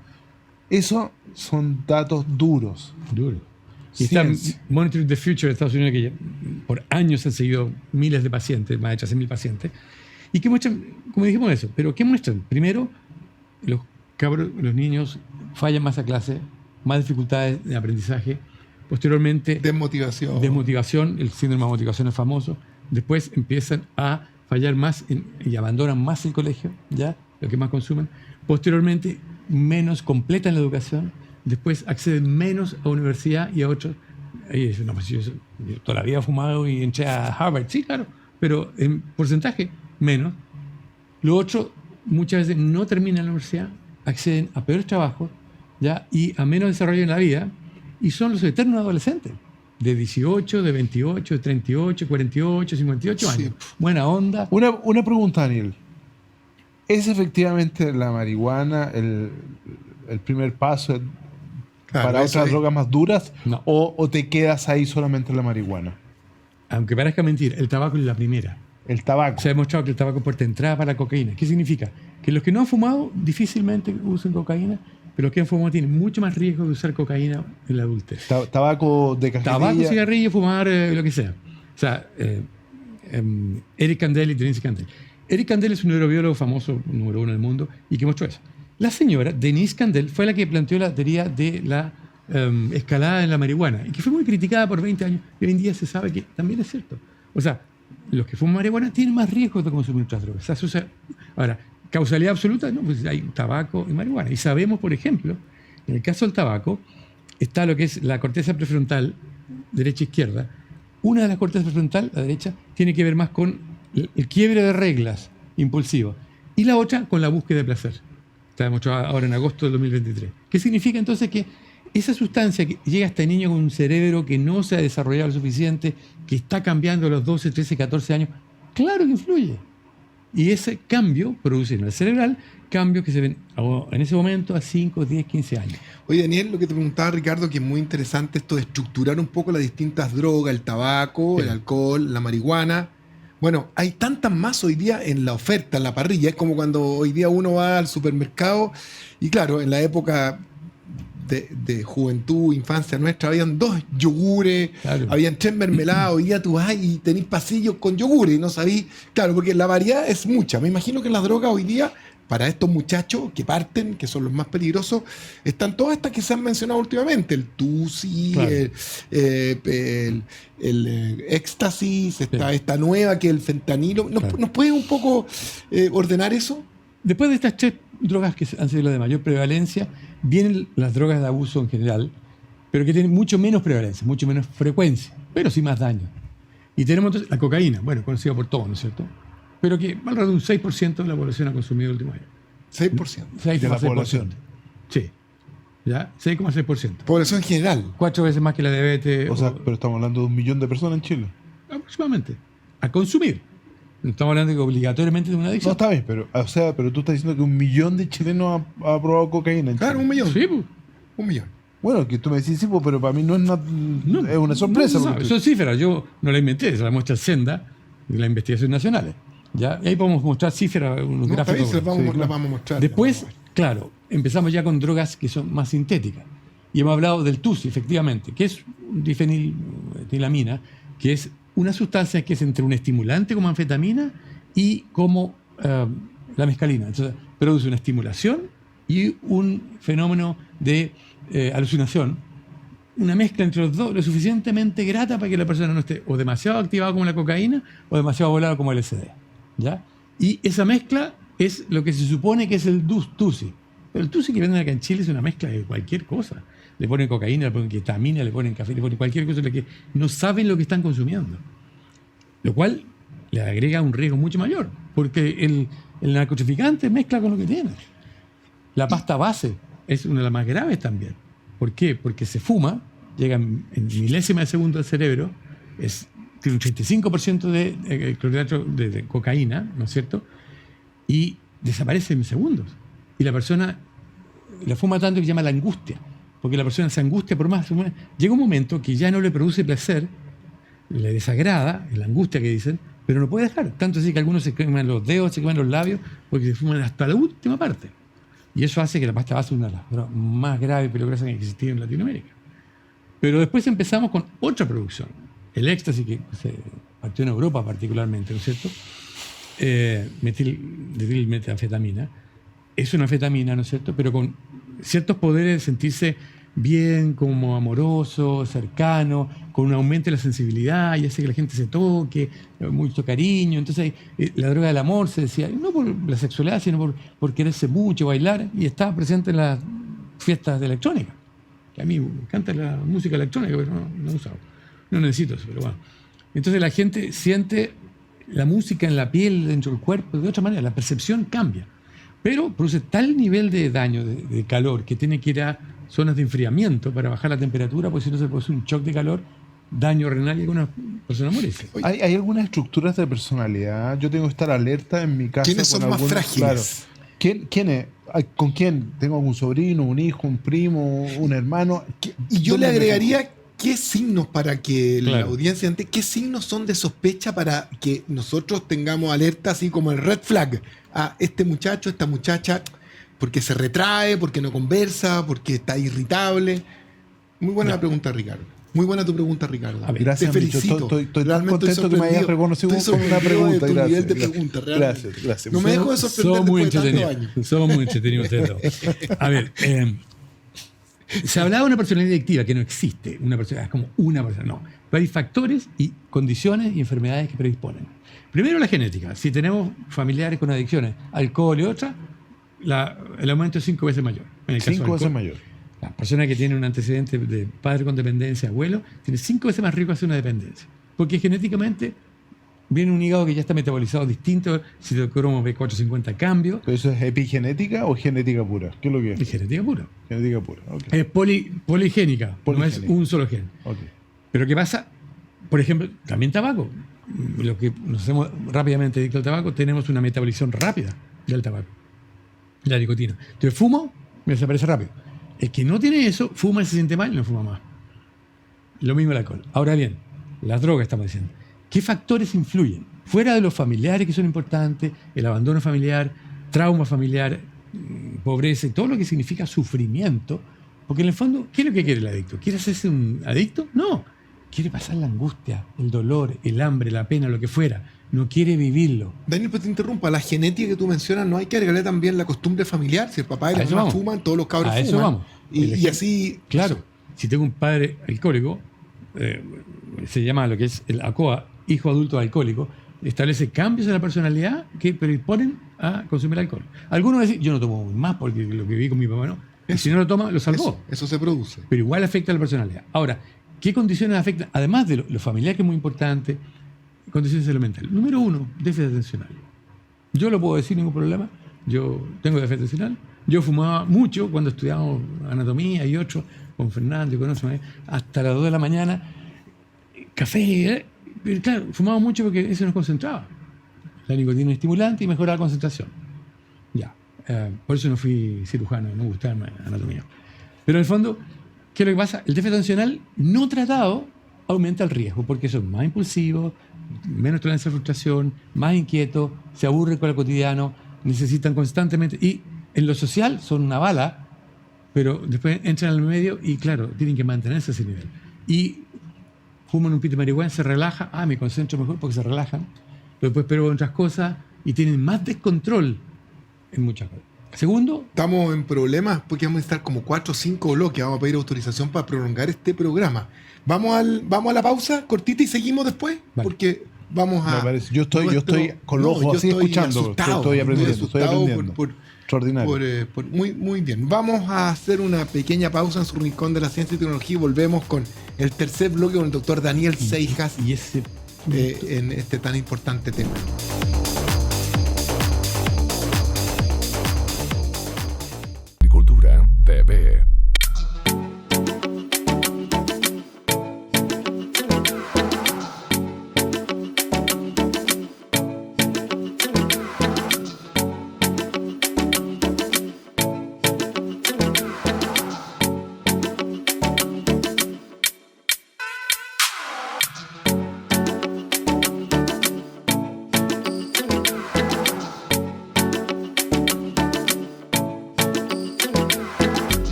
Speaker 2: Esos son datos duros.
Speaker 3: Duro. Y está Monitoring the Future de Estados Unidos, que ya por años han seguido miles de pacientes, más de 13.000 pacientes, y que muestran, como dijimos eso, pero ¿qué muestran? Primero, los niños fallan más a clase, más dificultades de aprendizaje, posteriormente desmotivación, el síndrome de motivación es famoso, después empiezan a fallar más y abandonan más el colegio, ya lo que más consumen, posteriormente menos completan la educación, después acceden menos a universidad y a otros. Ahí dicen, no, pues yo toda la vida he fumado y entré a Harvard. Sí, claro, pero en porcentaje, menos. Lo otro, muchas veces no terminan la universidad, acceden a peores trabajos, ¿ya? Y a menos desarrollo en la vida, y son los eternos adolescentes, de 18, de 28, de 38, 48, 58 años. Buena onda.
Speaker 2: Una pregunta, Daniel. ¿Es efectivamente la marihuana el primer paso para otras drogas más duras?
Speaker 3: No.
Speaker 2: ¿O te quedas ahí solamente en la marihuana?
Speaker 3: Aunque parezca mentir, el tabaco es la primera.
Speaker 2: El tabaco.
Speaker 3: Se ha demostrado que el tabaco es puerta de entrada para la cocaína. ¿Qué significa? Que los que no han fumado difícilmente usan cocaína, pero los que han fumado tienen mucho más riesgo de usar cocaína en la adultez.
Speaker 2: Tabaco de cajetilla.
Speaker 3: Tabaco, cigarrillo, fumar, lo que sea. O sea, Eric Kandel y Denise Kandel. Eric Kandel es un neurobiólogo famoso, número 1 del mundo, y que mostró eso. La señora Denise Kandel fue la que planteó la teoría de la escalada en la marihuana, y que fue muy criticada por 20 años, y hoy en día se sabe que también es cierto. O sea, los que fuman marihuana tienen más riesgo de consumir otras drogas. Ahora, ¿causalidad absoluta? No, pues hay tabaco y marihuana. Y sabemos, por ejemplo, en el caso del tabaco, está lo que es la corteza prefrontal, derecha-izquierda. Una de las cortezas prefrontal, la derecha, tiene que ver más con el quiebre de reglas impulsivo. Y la otra con la búsqueda de placer. Está demostrado ahora en agosto del 2023. ¿Qué significa entonces? Que esa sustancia que llega a este niño con un cerebro que no se ha desarrollado lo suficiente, que está cambiando a los 12, 13, 14 años, claro que influye. Y ese cambio produce en el cerebral cambios que se ven en ese momento a 5, 10, 15 años.
Speaker 1: Oye, Daniel, lo que te preguntaba Ricardo, que es muy interesante esto de estructurar un poco las distintas drogas, el tabaco, sí, el alcohol, la marihuana. Bueno, hay tantas más hoy día en la oferta, en la parrilla. Es como cuando hoy día uno va al supermercado y claro, en la época de juventud, infancia nuestra, habían 2 yogures, claro, habían 3 mermeladas. Hoy día tú vas y tenés pasillos con yogures y no sabís, claro, porque la variedad es mucha. Me imagino que las drogas hoy día, para estos muchachos que parten, que son los más peligrosos, están todas estas que se han mencionado últimamente, el Tusi, claro, el éxtasis, esta nueva que es el fentanilo. ¿Nos puedes un poco ordenar eso?
Speaker 3: Después de estas 3 drogas que han sido las de mayor prevalencia, vienen las drogas de abuso en general, pero que tienen mucho menos prevalencia, mucho menos frecuencia, pero sí más daño. Y tenemos entonces la cocaína, bueno, conocida por todos, ¿no es cierto? Pero que alrededor de un 6% de la población ha consumido el último año.
Speaker 1: 6%.
Speaker 3: 6,6%.
Speaker 2: De la población.
Speaker 3: Sí. ¿Ya? 6,6%.
Speaker 1: Población en general.
Speaker 3: 4 veces más que la diabetes.
Speaker 2: O sea, pero estamos hablando de 1 millón de personas en Chile.
Speaker 3: Aproximadamente. A consumir. No estamos hablando de que obligatoriamente de una
Speaker 2: No,
Speaker 3: adicción.
Speaker 2: está bien, pero tú estás diciendo que 1 millón de chilenos ha probado cocaína en
Speaker 1: Claro,
Speaker 2: Chile.
Speaker 1: 1 millón.
Speaker 3: Sí, pues.
Speaker 1: 1 millón.
Speaker 2: Bueno, que tú me decís, sí, pues, pero para mí no es es una sorpresa.
Speaker 3: No,
Speaker 2: porque
Speaker 3: son cifras, yo no la inventé, se la muestra Senda de la Investigación Nacional. ¿Ya? Y ahí podemos mostrar cifras, unos
Speaker 1: No, está bien,
Speaker 3: gráficos.
Speaker 1: se las vamos,
Speaker 2: Sí,
Speaker 1: las
Speaker 2: claro.
Speaker 1: vamos a mostrar.
Speaker 3: Después, claro, empezamos ya con drogas que son más sintéticas. Y hemos hablado del TUSI, efectivamente, que es un difenilamina, que es una sustancia que es entre un estimulante como anfetamina y como la mescalina. Entonces, produce una estimulación y un fenómeno de alucinación. Una mezcla entre los dos, lo suficientemente grata para que la persona no esté o demasiado activada como la cocaína o demasiado volada como el LSD. ¿Ya? Y esa mezcla es lo que se supone que es el TUSI. Pero el TUSI que venden acá en Chile es una mezcla de cualquier cosa. Le ponen cocaína, le ponen ketamina, le ponen café, le ponen cualquier cosa, que no saben lo que están consumiendo. Lo cual le agrega un riesgo mucho mayor, porque el narcotraficante mezcla con lo que tiene. La pasta base es una de las más graves también. ¿Por qué? Porque se fuma, llega en milésima de segundo al cerebro, tiene un 35% de clorhidrato de cocaína, ¿no es cierto? Y desaparece en segundos. Y la persona la fuma tanto que se llama la angustia, porque la persona se angustia por más. Llega un momento que ya no le produce placer, le desagrada, la angustia que dicen, pero no puede dejar. Tanto así que algunos se queman los dedos, se queman los labios, porque se fuman hasta la última parte. Y eso hace que la pasta base sea una de las drogas más graves y peligrosas que han existido en Latinoamérica. Pero después empezamos con otra producción. El éxtasis, que se partió en Europa particularmente, ¿no es cierto? Metilmetanfetamina. Es una anfetamina, ¿no es cierto? Pero con ciertos poderes de sentirse bien, como amoroso, cercano, con un aumento de la sensibilidad y hace que la gente se toque, mucho cariño. Entonces la droga del amor se decía, no por la sexualidad, sino por quererse mucho, bailar, y está presente en las fiestas de electrónica. Que a mí me encanta la música electrónica, pero no uso. No necesito eso, pero bueno. Entonces la gente siente la música en la piel, dentro del cuerpo, de otra manera, la percepción cambia. Pero produce tal nivel de daño, de calor, que tiene que ir a zonas de enfriamiento para bajar la temperatura, porque si no se produce un shock de calor, daño renal y algunas personas mueren.
Speaker 2: ¿Hay algunas estructuras de personalidad? Yo tengo que estar alerta en mi casa.
Speaker 1: ¿Quiénes son más frágiles?
Speaker 2: Claro. ¿Quién es? ¿Con quién? ¿Tengo algún sobrino, un hijo, un primo, un hermano?
Speaker 1: Y yo le agregaría qué signos para que la
Speaker 3: Claro.
Speaker 1: audiencia entienda, qué signos son de sospecha para que nosotros tengamos alerta, así como el red flag. A este muchacho, esta muchacha, porque se retrae, porque no conversa, porque está irritable. Muy buena la pregunta, Ricardo. Muy buena tu pregunta, Ricardo.
Speaker 3: A ver,
Speaker 2: Gracias,
Speaker 1: te
Speaker 2: Micho.
Speaker 1: felicito.
Speaker 2: Estoy tan
Speaker 1: Realmente
Speaker 2: contento que me hayas reconocido
Speaker 1: Estoy
Speaker 2: con una
Speaker 1: sorprendido
Speaker 2: pregunta.
Speaker 1: de tu nivel de
Speaker 2: Gracias.
Speaker 1: pregunta, realmente.
Speaker 2: Gracias.
Speaker 1: No me dejo de sorprender
Speaker 3: Somos muy
Speaker 1: después de tantos
Speaker 3: entretenidos.
Speaker 1: años.
Speaker 3: Somos muy entretenidos ustedes dos. A ver, se hablaba de una personalidad adictiva que no existe. Una persona, es como una persona. No. Pero hay factores y condiciones y enfermedades que predisponen. Primero, la genética. Si tenemos familiares con adicciones, alcohol y otras, el aumento es 5 veces mayor. En el caso
Speaker 2: 5
Speaker 3: del
Speaker 2: veces
Speaker 3: alcohol,
Speaker 2: mayor.
Speaker 3: la persona que tiene un antecedente de padre con dependencia, abuelo, tiene 5 veces más riesgo de hacer una dependencia. Porque genéticamente viene un hígado que ya está metabolizado distinto, citocromo B450 cambio,
Speaker 2: ¿Pero eso es epigenética o genética pura? ¿Qué es lo que
Speaker 3: y
Speaker 2: es?
Speaker 3: genética pura.
Speaker 2: Genética pura. Ok.
Speaker 3: Es poligénica, no es
Speaker 2: Poligénica.
Speaker 3: un solo gen.
Speaker 2: Ok.
Speaker 3: Pero ¿qué pasa? Por ejemplo, también tabaco. Lo que nos hacemos rápidamente adictos al tabaco, tenemos una metabolización rápida del tabaco, la nicotina. Entonces fumo, me desaparece rápido. El que no tiene eso, fuma y se siente mal y no fuma más. Lo mismo el alcohol. Ahora bien, las drogas estamos diciendo. ¿Qué factores influyen? Fuera de los familiares que son importantes, el abandono familiar, trauma familiar, pobreza y todo lo que significa sufrimiento. Porque en el fondo, ¿qué es lo que quiere el adicto? ¿Quiere hacerse un adicto? No. Quiere pasar la angustia, el dolor, el hambre, la pena, lo que fuera. No quiere vivirlo.
Speaker 1: Daniel, pues te interrumpa. La genética que tú mencionas, ¿no hay que agregarle también la costumbre familiar? Si el papá y
Speaker 3: A
Speaker 1: la
Speaker 3: eso
Speaker 1: mamá
Speaker 3: vamos.
Speaker 1: fuman, todos los cabros
Speaker 3: A eso
Speaker 1: fuman.
Speaker 3: vamos.
Speaker 1: Y así...
Speaker 3: Claro, si tengo un padre alcohólico, se llama lo que es el ACOA, hijo adulto alcohólico, establece cambios en la personalidad que predisponen a consumir alcohol. Algunos dicen, yo no tomo más porque lo que viví con mi papá no. Y si no lo toma, lo salvó.
Speaker 1: Eso se produce.
Speaker 3: Pero igual afecta a la personalidad. Ahora, ¿qué condiciones afectan? Además de lo familiar, que es muy importante, condiciones elementales. Número 1, déficit atencional. Yo lo puedo decir, ningún problema. Yo tengo déficit atencional. Yo fumaba mucho cuando estudiábamos anatomía y otro, con Fernando y con otros, hasta las 2 de la mañana. Café, pero claro, fumaba mucho porque eso nos concentraba. La nicotina es un estimulante y mejora la concentración. Ya. Por eso no fui cirujano, no me gustaba la anatomía. Pero en el fondo, ¿qué es lo que pasa? El déficit atencional no tratado aumenta el riesgo, porque son más impulsivos, menos tolerancia a la frustración, más inquietos, se aburren con el cotidiano, necesitan constantemente. Y en lo social son una bala, pero después entran al medio y, claro, tienen que mantenerse a ese nivel. Y fuman un pito de marihuana, se relaja, me concentro mejor porque se relajan, pero después pero otras cosas y tienen más descontrol en muchas cosas. Segundo,
Speaker 1: Estamos en problemas porque vamos a estar como 4 o 5 bloques. Vamos a pedir autorización para prolongar este programa. Vamos a la pausa cortita y seguimos después.
Speaker 3: Vale.
Speaker 1: Porque vamos a...
Speaker 2: Me parece. Yo estoy con los ojos así escuchando. Estoy aprendiendo. Extraordinario.
Speaker 1: Muy bien. Vamos a hacer una pequeña pausa en su rincón de la ciencia y tecnología y volvemos con el tercer bloque con el doctor Daniel Seijas
Speaker 3: y ese
Speaker 1: en este tan importante tema.
Speaker 4: Agricultura TV.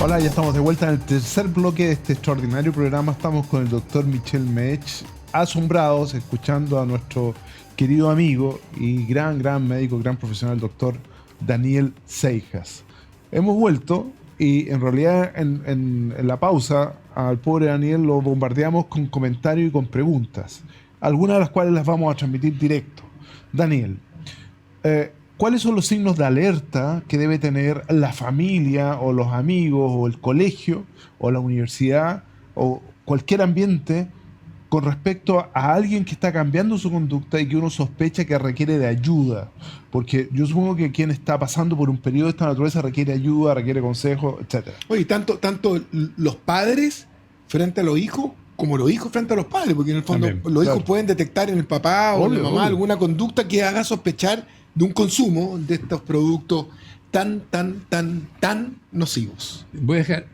Speaker 2: Hola, ya estamos de vuelta en el tercer bloque de este extraordinario programa. Estamos con el doctor Michel Mech, asombrados, escuchando a nuestro querido amigo y gran médico, gran profesional, doctor Daniel Seijas. Hemos vuelto y en realidad en la pausa al pobre Daniel lo bombardeamos con comentarios y con preguntas, algunas de las cuales las vamos a transmitir directo. Daniel, ¿cuáles son los signos de alerta que debe tener la familia o los amigos o el colegio o la universidad o cualquier ambiente con respecto a alguien que está cambiando su conducta y que uno sospecha que requiere de ayuda? Porque yo supongo que quien está pasando por un periodo de esta naturaleza requiere ayuda, requiere consejo, etc.
Speaker 1: Oye, tanto los padres frente a los hijos como los hijos frente a los padres, porque en el fondo
Speaker 3: También,
Speaker 1: los hijos pueden detectar en el papá o en la mamá alguna conducta que haga sospechar de un consumo de estos productos tan nocivos.
Speaker 3: voy a dejar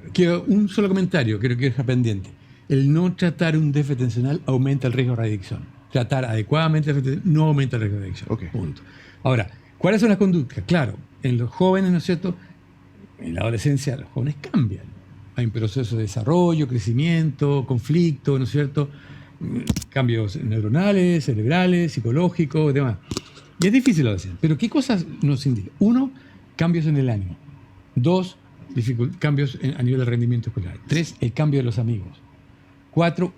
Speaker 3: un solo comentario, creo que deja pendiente. El no tratar un déficit atencional aumenta el riesgo de adicción. Tratar adecuadamente el déficit atencional no aumenta el riesgo de adicción.
Speaker 2: Okay.
Speaker 3: Punto. Ahora, ¿cuáles son las conductas? Claro, en los jóvenes, ¿no es cierto? En la adolescencia los jóvenes cambian. Hay un proceso de desarrollo, crecimiento, conflicto, ¿no es cierto? Cambios neuronales, cerebrales, psicológicos, demás. Y es difícil lo decir, pero ¿qué cosas nos indican? 1, cambios en el ánimo. 2, cambios a nivel de rendimiento escolar. 3, el cambio de los amigos. 4,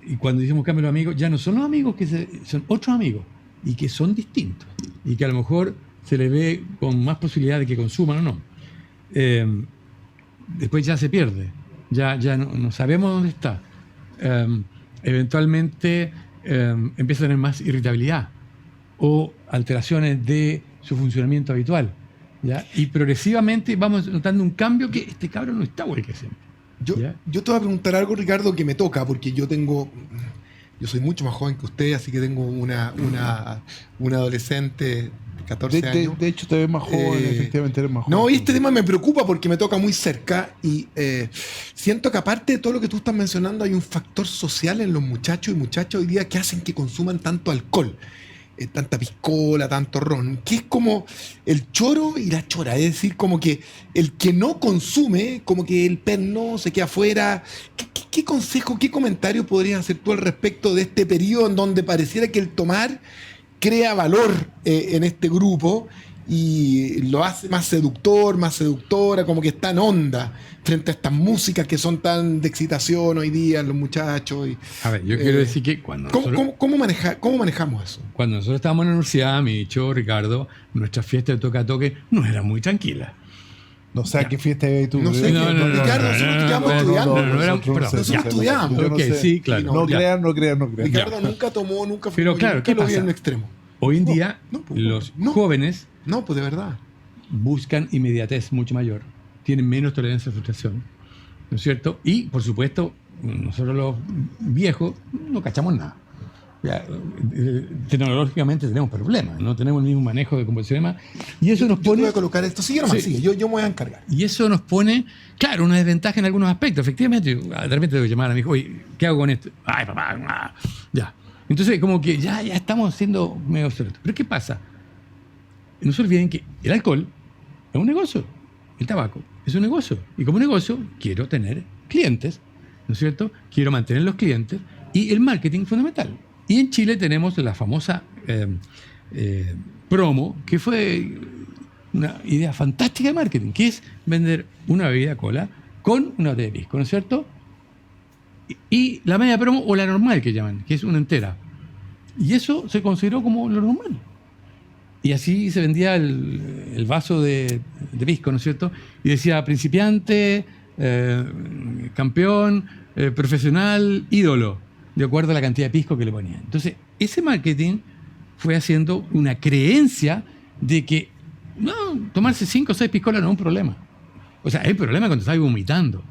Speaker 3: y cuando decimos cambio de los amigos, ya no son los amigos son otros amigos y que son distintos y que a lo mejor se les ve con más posibilidad de que consuman o no. Después ya se pierde, ya no sabemos dónde está. Eventualmente empieza a tener más irritabilidad o alteraciones de su funcionamiento habitual, ¿ya? Y progresivamente vamos notando un cambio que este cabrón no está igual que siempre.
Speaker 1: Yo te voy a preguntar algo, Ricardo, que me toca, porque yo soy mucho más joven que usted, así que tengo una adolescente de 14 años.
Speaker 2: De hecho, te ves más joven, efectivamente eres más joven.
Speaker 1: No, y este tema me preocupa porque me toca muy cerca y siento que aparte de todo lo que tú estás mencionando, hay un factor social en los muchachos y muchachas hoy día que hacen que consuman tanto alcohol. Tanta piscola, tanto ron, que es como el choro y la chora, es decir, como que el que no consume, como que el perno se queda afuera. ¿Qué consejo, qué comentario podrías hacer tú al respecto de este periodo en donde pareciera que el tomar crea valor en este grupo y lo hace más seductor, más seductora, como que está en onda frente a estas músicas que son tan de excitación hoy día en los muchachos?
Speaker 3: A ver, yo quiero decir que cuando
Speaker 1: ¿Cómo manejamos eso?
Speaker 3: Cuando nosotros estábamos en la universidad, mi dicho Ricardo, nuestras fiestas de toca-toque no eran muy tranquilas.
Speaker 2: No sé a qué fiesta ibas tú.
Speaker 1: No sé, Ricardo, nosotros quedamos estudiando. Nosotros estudiamos.
Speaker 3: Ok, sí, claro.
Speaker 2: No crean.
Speaker 1: Ricardo nunca tomó, nunca fue.
Speaker 3: Pero claro, ¿qué
Speaker 1: lo vi
Speaker 3: pasa?
Speaker 1: en un extremo.
Speaker 3: Hoy en día,
Speaker 1: pues,
Speaker 3: los
Speaker 1: no.
Speaker 3: jóvenes
Speaker 1: No, pues de verdad.
Speaker 3: buscan inmediatez mucho mayor, tienen menos tolerancia a la frustración, ¿no es cierto? Y, por supuesto, nosotros los viejos no cachamos nada. Ya, tecnológicamente tenemos problemas, no tenemos el mismo manejo de composición y demás. Y eso nos
Speaker 1: Yo te
Speaker 3: pone...
Speaker 1: voy a colocar esto. Sigue nomás,
Speaker 3: Sí.
Speaker 1: sigue. Yo me voy a encargar.
Speaker 3: Y eso nos pone, claro, una desventaja en algunos aspectos. Efectivamente, de repente debo llamar a mi hijo, oye, ¿qué hago con esto? Ay, papá, ya. Entonces, como que ya estamos siendo medio obsoletos. Pero ¿qué pasa? No se olviden que el alcohol es un negocio, el tabaco es un negocio. Y como negocio, quiero tener clientes, ¿no es cierto? Quiero mantener los clientes y el marketing fundamental. Y en Chile tenemos la famosa promo, que fue una idea fantástica de marketing, que es vender una bebida cola con una botella de pisco, ¿no es cierto? Y la media promo o la normal que llaman, que es una entera. Y eso se consideró como lo normal. Y así se vendía el vaso de pisco, ¿no es cierto? Y decía principiante, campeón, profesional, ídolo, de acuerdo a la cantidad de pisco que le ponían. Entonces, ese marketing fue haciendo una creencia de que no, tomarse 5 o 6 piscolas no es un problema. O sea, el problema es cuando estás vomitando.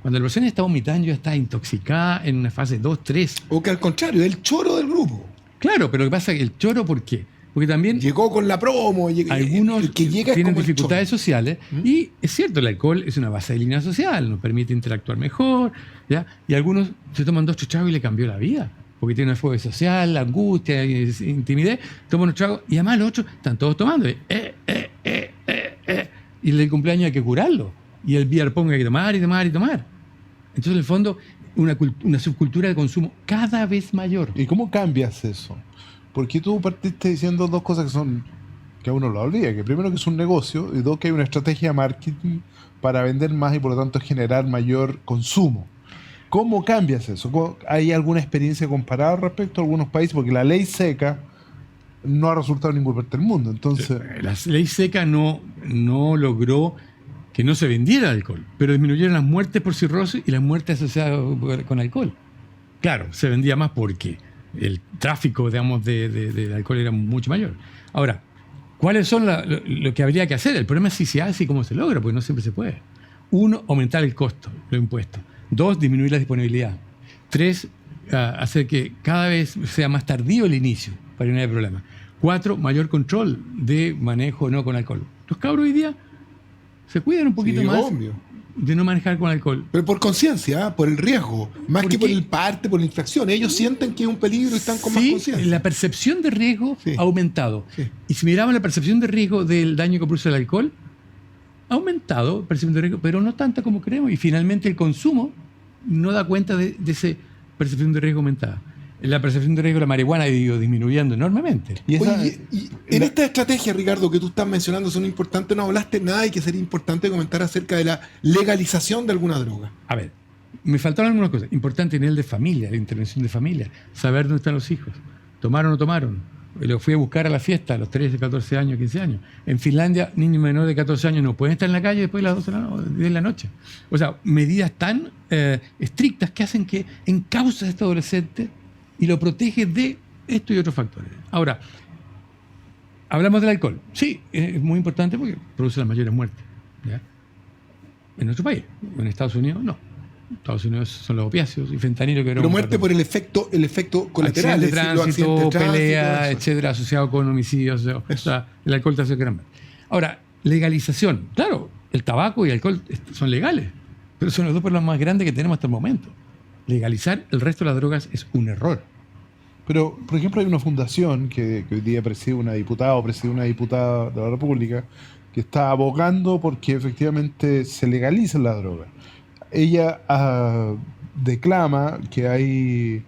Speaker 3: Cuando la persona está vomitando, ya está intoxicada en una fase 2, 3.
Speaker 1: O que al contrario, el choro del grupo.
Speaker 3: Claro, pero lo que pasa es que el choro, ¿por qué? Porque también
Speaker 1: Llegó con la promo.
Speaker 3: algunos
Speaker 1: el que llega es
Speaker 3: tienen
Speaker 1: como el
Speaker 3: dificultades
Speaker 1: choro.
Speaker 3: sociales y es cierto, el alcohol es una vaselina social, nos permite interactuar mejor, ¿ya? Y algunos se toman 2 tragos y le cambió la vida, porque tiene una fobia social, angustia, intimidez, toman unos tragos y además los otros están todos tomando. Y el del cumpleaños hay que curarlo y el beer pong hay que tomar y tomar y tomar. Entonces, en el fondo, una subcultura de consumo cada vez mayor.
Speaker 2: ¿Y cómo cambias eso? Porque tú partiste diciendo 2 cosas que uno lo olvida, que primero que es un negocio y 2 que hay una estrategia de marketing para vender más y por lo tanto generar mayor consumo. ¿Cómo cambias eso? ¿Hay alguna experiencia comparada respecto a algunos países? Porque la ley seca no ha resultado en ninguna parte del mundo. Entonces,
Speaker 3: La ley seca no logró que no se vendiera alcohol, pero disminuyeron las muertes por cirrosis y las muertes asociadas con alcohol. Claro, se vendía más porque el tráfico, digamos, de alcohol era mucho mayor. Ahora, ¿cuáles son lo que habría que hacer? El problema es si se hace y cómo se logra, porque no siempre se puede. 1, aumentar el costo, los impuestos. 2, disminuir la disponibilidad. 3, hacer que cada vez sea más tardío el inicio para que no haya problema. 4, mayor control de manejo no con alcohol. Los cabros hoy día se cuidan un poquito
Speaker 1: Sí,
Speaker 3: más
Speaker 1: obvio.
Speaker 3: de no manejar con alcohol.
Speaker 1: Pero por conciencia, por el riesgo, más
Speaker 3: ¿Por
Speaker 1: que por
Speaker 3: qué?
Speaker 1: el parte, por la infracción. Ellos sienten que es un peligro y están con más
Speaker 3: Sí,
Speaker 1: conciencia.
Speaker 3: la percepción de riesgo
Speaker 1: Sí.
Speaker 3: ha aumentado.
Speaker 1: Sí.
Speaker 3: Y si miramos la percepción de riesgo del daño que produce el alcohol, ha aumentado la percepción de riesgo, pero no tanta como creemos. Y finalmente el consumo no da cuenta de esa percepción de riesgo aumentada. La percepción de riesgo de la marihuana ha ido disminuyendo enormemente.
Speaker 2: y esa-
Speaker 1: Oye, y en esta estrategia, Ricardo, que tú estás mencionando, son importantes, no hablaste nada y que sería importante comentar acerca de la legalización de alguna droga.
Speaker 3: A ver, me faltaron algunas cosas. Importante a nivel de familia, la intervención de familia, saber dónde están los hijos. ¿Tomaron o no tomaron? Lo fui a buscar a la fiesta a los 13, 14 años, 15 años. En Finlandia, niños menores de 14 años no pueden estar en la calle después de las 12 de la noche. O sea, medidas tan estrictas que hacen que encausa a este adolescente y lo protege de esto y otros factores. Ahora, hablamos del alcohol. Sí, es muy importante porque produce las mayores muertes. ¿Ya? En nuestro país. En Estados Unidos, no. Estados Unidos son los opiáceos y fentanilo que era
Speaker 1: Pero
Speaker 3: un
Speaker 1: muerte
Speaker 3: montón.
Speaker 1: por el efecto colateral.
Speaker 3: Accidente de
Speaker 1: es decir, los
Speaker 3: tránsito,
Speaker 1: accidentes de tránsito,
Speaker 3: pelea,
Speaker 1: eso.
Speaker 3: etcétera, asociado con homicidios. O sea, el alcohol te hace gran mal. Ahora, legalización. Claro, el tabaco y el alcohol son legales, pero son los 2 problemas más grandes que tenemos hasta el momento. Legalizar el resto de las drogas es un error.
Speaker 2: Pero, por ejemplo, hay una fundación que hoy día preside una diputada de la República que está abogando porque efectivamente se legalicen las drogas. Ella declama que hay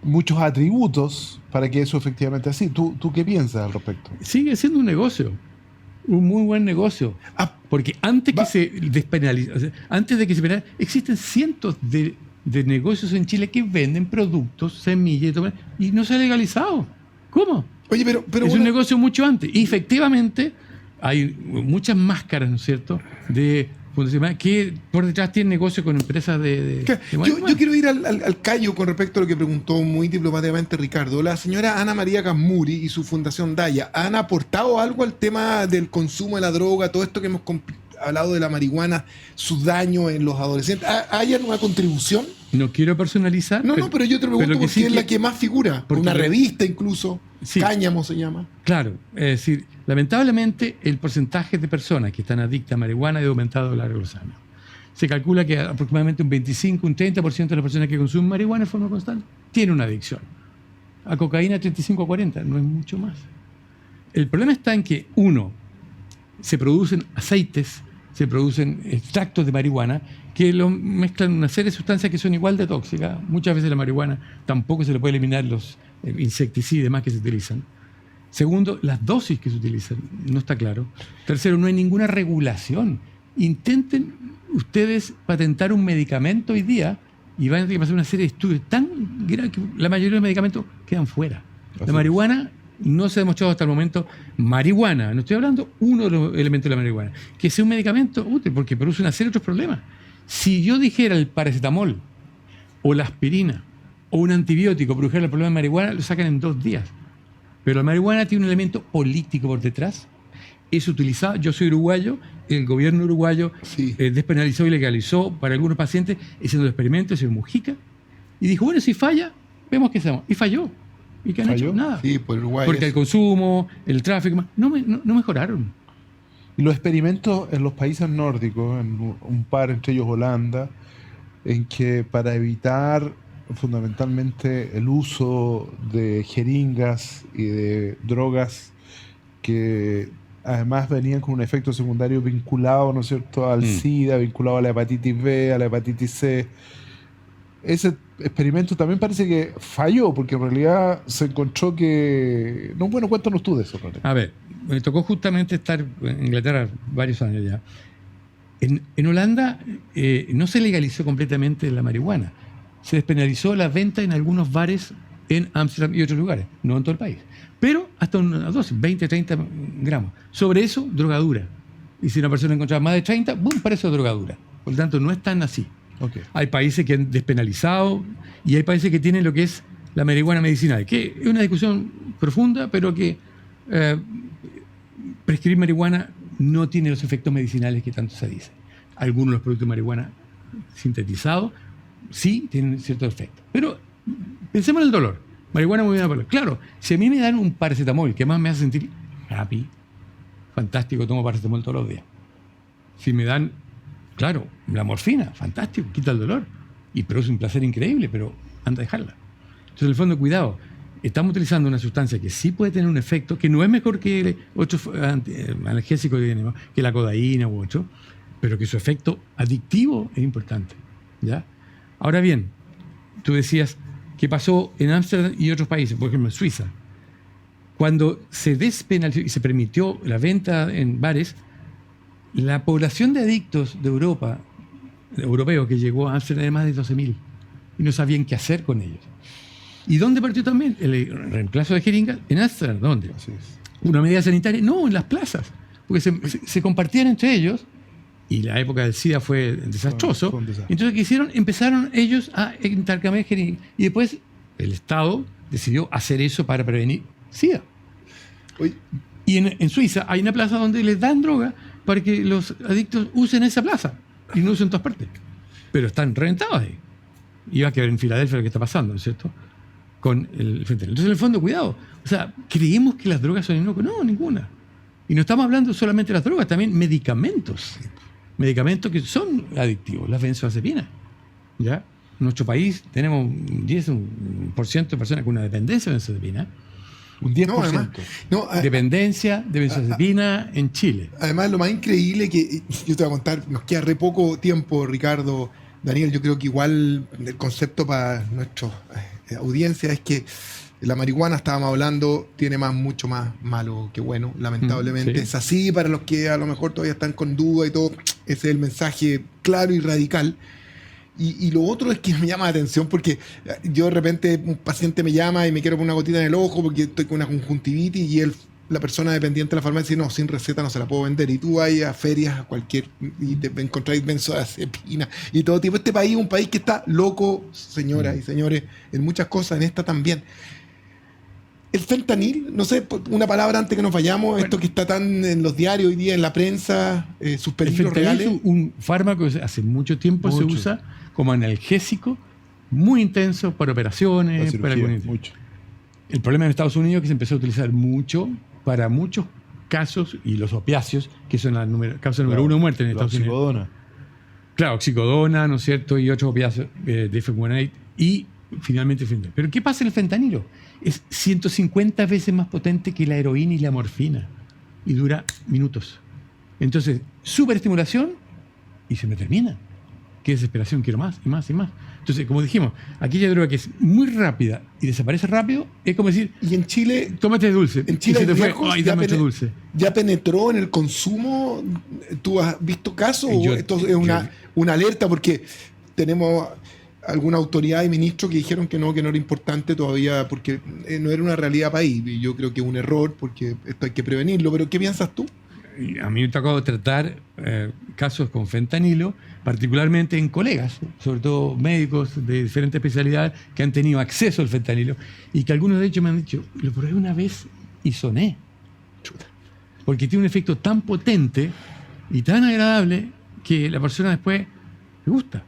Speaker 2: muchos atributos para que eso efectivamente así. ¿Tú qué piensas al respecto?
Speaker 3: Sigue siendo un negocio, un muy buen negocio. Porque antes que se despenalice, o sea, antes de que se penalice, existen cientos de negocios en Chile que venden productos, semillas y no se ha legalizado. ¿Cómo?
Speaker 1: Oye, pero
Speaker 3: Es
Speaker 1: bueno,
Speaker 3: un negocio mucho antes. Y efectivamente hay muchas máscaras, ¿no es cierto?, de Fundación Mañana, que por detrás tiene negocio con empresas de
Speaker 1: Yo quiero ir al callo con respecto a lo que preguntó muy diplomáticamente Ricardo. La señora Ana María Gasmuri y su fundación Daya, ¿han aportado algo al tema del consumo de la droga, todo esto que hemos hablado de la marihuana, su daño en los adolescentes? ¿Hay alguna contribución?
Speaker 3: No quiero personalizar.
Speaker 1: No, pero yo te pregunto porque
Speaker 3: sí
Speaker 1: es la que más figura. Una revista incluso,
Speaker 3: sí,
Speaker 1: Cáñamo se llama.
Speaker 3: Claro, es decir, lamentablemente el porcentaje de personas que están adictas a marihuana ha aumentado a lo largo de los años. Se calcula que aproximadamente un 25, un 30% de las personas que consumen marihuana de forma constante tienen una adicción. A cocaína 35 a 40, no es mucho más. El problema está en que, uno, se producen aceites, se producen extractos de marihuana que lo mezclan una serie de sustancias que son igual de tóxicas. Muchas veces la marihuana tampoco se le puede eliminar los insecticidas y demás que se utilizan. Segundo, las dosis que se utilizan, no está claro. Tercero, no hay ninguna regulación. Intenten ustedes patentar un medicamento hoy día y van a tener que pasar una serie de estudios tan grandes que la mayoría de los medicamentos quedan fuera. La marihuana no se ha demostrado hasta el momento, marihuana, no estoy hablando uno de los elementos de la marihuana, que sea un medicamento útil porque produce una serie de otros problemas. Si yo dijera el paracetamol o la aspirina o un antibiótico produjera el problema de marihuana, lo sacan en 2 días. Pero la marihuana tiene un elemento político por detrás. Es utilizada, yo soy uruguayo, el gobierno uruguayo despenalizó y legalizó para algunos pacientes haciendo experimentos en Mujica y dijo, bueno, si falla, vemos qué hacemos. Y falló. ¿Y qué han hecho? Nada.
Speaker 1: Sí, por Uruguay.
Speaker 3: Porque el consumo, el tráfico, no mejoraron.
Speaker 2: Y los experimentos en los países nórdicos, en un par, entre ellos Holanda, en que para evitar fundamentalmente el uso de jeringas y de drogas que además venían con un efecto secundario vinculado, ¿no es cierto?, al SIDA, vinculado a la hepatitis B, a la hepatitis C. Ese experimento también parece que falló, porque en realidad se encontró que... No, bueno, cuéntanos tú de eso, René.
Speaker 3: A ver, me tocó justamente estar en Inglaterra varios años ya. En Holanda no se legalizó completamente la marihuana. Se despenalizó la venta en algunos bares en Ámsterdam y otros lugares, no en todo el país. Pero hasta una dosis, 20, 30 gramos. Sobre eso, drogadura. Y si una persona encontraba más de 30, ¡bum!, para eso drogadura. Por lo tanto, no es tan así.
Speaker 2: Okay.
Speaker 3: Hay países que han despenalizado y hay países que tienen lo que es la marihuana medicinal, que es una discusión profunda, pero que prescribir marihuana no tiene los efectos medicinales que tanto se dice. Algunos de los productos de marihuana sintetizados sí tienen ciertos efectos. Pero pensemos en el dolor. Marihuana muy buena para el dolor. Claro, si a mí me dan un paracetamol que más me hace sentir happy, fantástico, tomo paracetamol todos los días. Si me dan, claro, la morfina, fantástico, quita el dolor y produce un placer increíble, pero anda a dejarla. Entonces, en el fondo, cuidado. Estamos utilizando una sustancia que sí puede tener un efecto, que no es mejor que otros analgésicos que la codeína u otro, pero que su efecto adictivo es importante, ¿ya? Ahora bien, tú decías qué pasó en Ámsterdam y otros países, por ejemplo en Suiza. Cuando se despenalizó y se permitió la venta en bares, la población de adictos de Europa, europeos que llegó a Ámsterdam, era más de 12.000 y no sabían qué hacer con ellos. ¿Y dónde partió también el reemplazo de jeringas? En Ámsterdam, ¿dónde?
Speaker 2: Así es.
Speaker 3: ¿Una medida sanitaria? No, en las plazas, porque se compartían entre ellos. Y la época del SIDA fue desastroso.
Speaker 2: Fue un desastre.
Speaker 3: Entonces, ¿qué hicieron? Empezaron ellos a intercambiar jeringas. Y después el Estado decidió hacer eso para prevenir SIDA.
Speaker 1: Oye.
Speaker 3: Y en Suiza hay una plaza donde les dan droga para que los adictos usen esa plaza. Y no usen en todas partes. Pero están reventados ahí. Y va a quedar en Filadelfia lo que está pasando, ¿no es cierto? Con el fentanilo. Entonces, en el fondo, cuidado. O sea, ¿creemos que las drogas son inocuas? No, ninguna. Y no estamos hablando solamente de las drogas, también medicamentos. Medicamentos que son adictivos, las benzodiazepinas. ¿Ya? En nuestro país tenemos un 10% de personas con una dependencia de benzodiazepina.
Speaker 2: Un 10%.
Speaker 1: No, además,
Speaker 3: Dependencia de benzodiazepina en Chile.
Speaker 1: Además, lo más increíble que yo te voy a contar, nos queda re poco tiempo, Ricardo, Daniel, yo creo que igual el concepto para nuestra audiencia es que la marihuana, estábamos hablando, tiene mucho más malo que bueno, lamentablemente.
Speaker 3: Sí.
Speaker 1: Es así para los que a lo mejor todavía están con duda y todo. Ese es el mensaje claro y radical. Y lo otro es que me llama la atención porque yo de repente un paciente me llama y me quiero poner una gotita en el ojo porque estoy con una conjuntivitis y él la persona dependiente de la farmacia dice, no, sin receta no se la puedo vender. Y tú vas a ferias, a cualquier, y te encontráis benzodiazepina y todo tipo. Este país es un país que está loco, señoras y señores, en muchas cosas, en esta también. El fentanil, no sé, una palabra antes que nos vayamos, esto que está tan en los diarios hoy día, en la prensa, sus
Speaker 3: El
Speaker 1: peligros
Speaker 3: fentanil
Speaker 1: reales.
Speaker 3: es un fármaco que hace mucho tiempo se
Speaker 2: Mucho.
Speaker 3: usa como analgésico, muy intenso para
Speaker 2: La
Speaker 3: operaciones,
Speaker 2: cirugía,
Speaker 3: para comunidad.
Speaker 2: mucho.
Speaker 3: El problema en Estados Unidos es que se empezó a utilizar mucho para muchos casos, y los opiáceos, que son la causa número uno de muerte en
Speaker 2: La
Speaker 3: Estados Unidos.
Speaker 2: oxicodona.
Speaker 3: Claro, oxicodona, ¿no es cierto? Y otros opiáceos, difenquinate, y finalmente el fentanilo. Pero ¿qué pasa en el fentanilo? Es 150 veces más potente que la heroína y la morfina, y dura minutos. Entonces, superestimulación y se me termina. Qué desesperación, quiero más y más y más. Entonces, como dijimos, aquella droga que es muy rápida y desaparece rápido, es como decir,
Speaker 1: Y en Chile,
Speaker 3: tómate dulce.
Speaker 1: En Chile
Speaker 3: y se te
Speaker 1: hay
Speaker 3: fue,
Speaker 1: viejos
Speaker 3: ay,
Speaker 1: ya
Speaker 3: dame otro dulce.
Speaker 1: ya penetró en el consumo. ¿Tú has visto casos? ¿O esto es una alerta? Porque tenemos alguna autoridad y ministros que dijeron que no era importante todavía, porque no era una realidad país. Y yo creo que es un error, porque esto hay que prevenirlo. ¿Pero qué piensas tú?
Speaker 3: Y a mí me tocó tratar casos con fentanilo, particularmente en colegas, sobre todo médicos de diferentes especialidades que han tenido acceso al fentanilo y que algunos de ellos me han dicho, lo probé una vez y soné. Porque tiene un efecto tan potente y tan agradable que la persona después le gusta.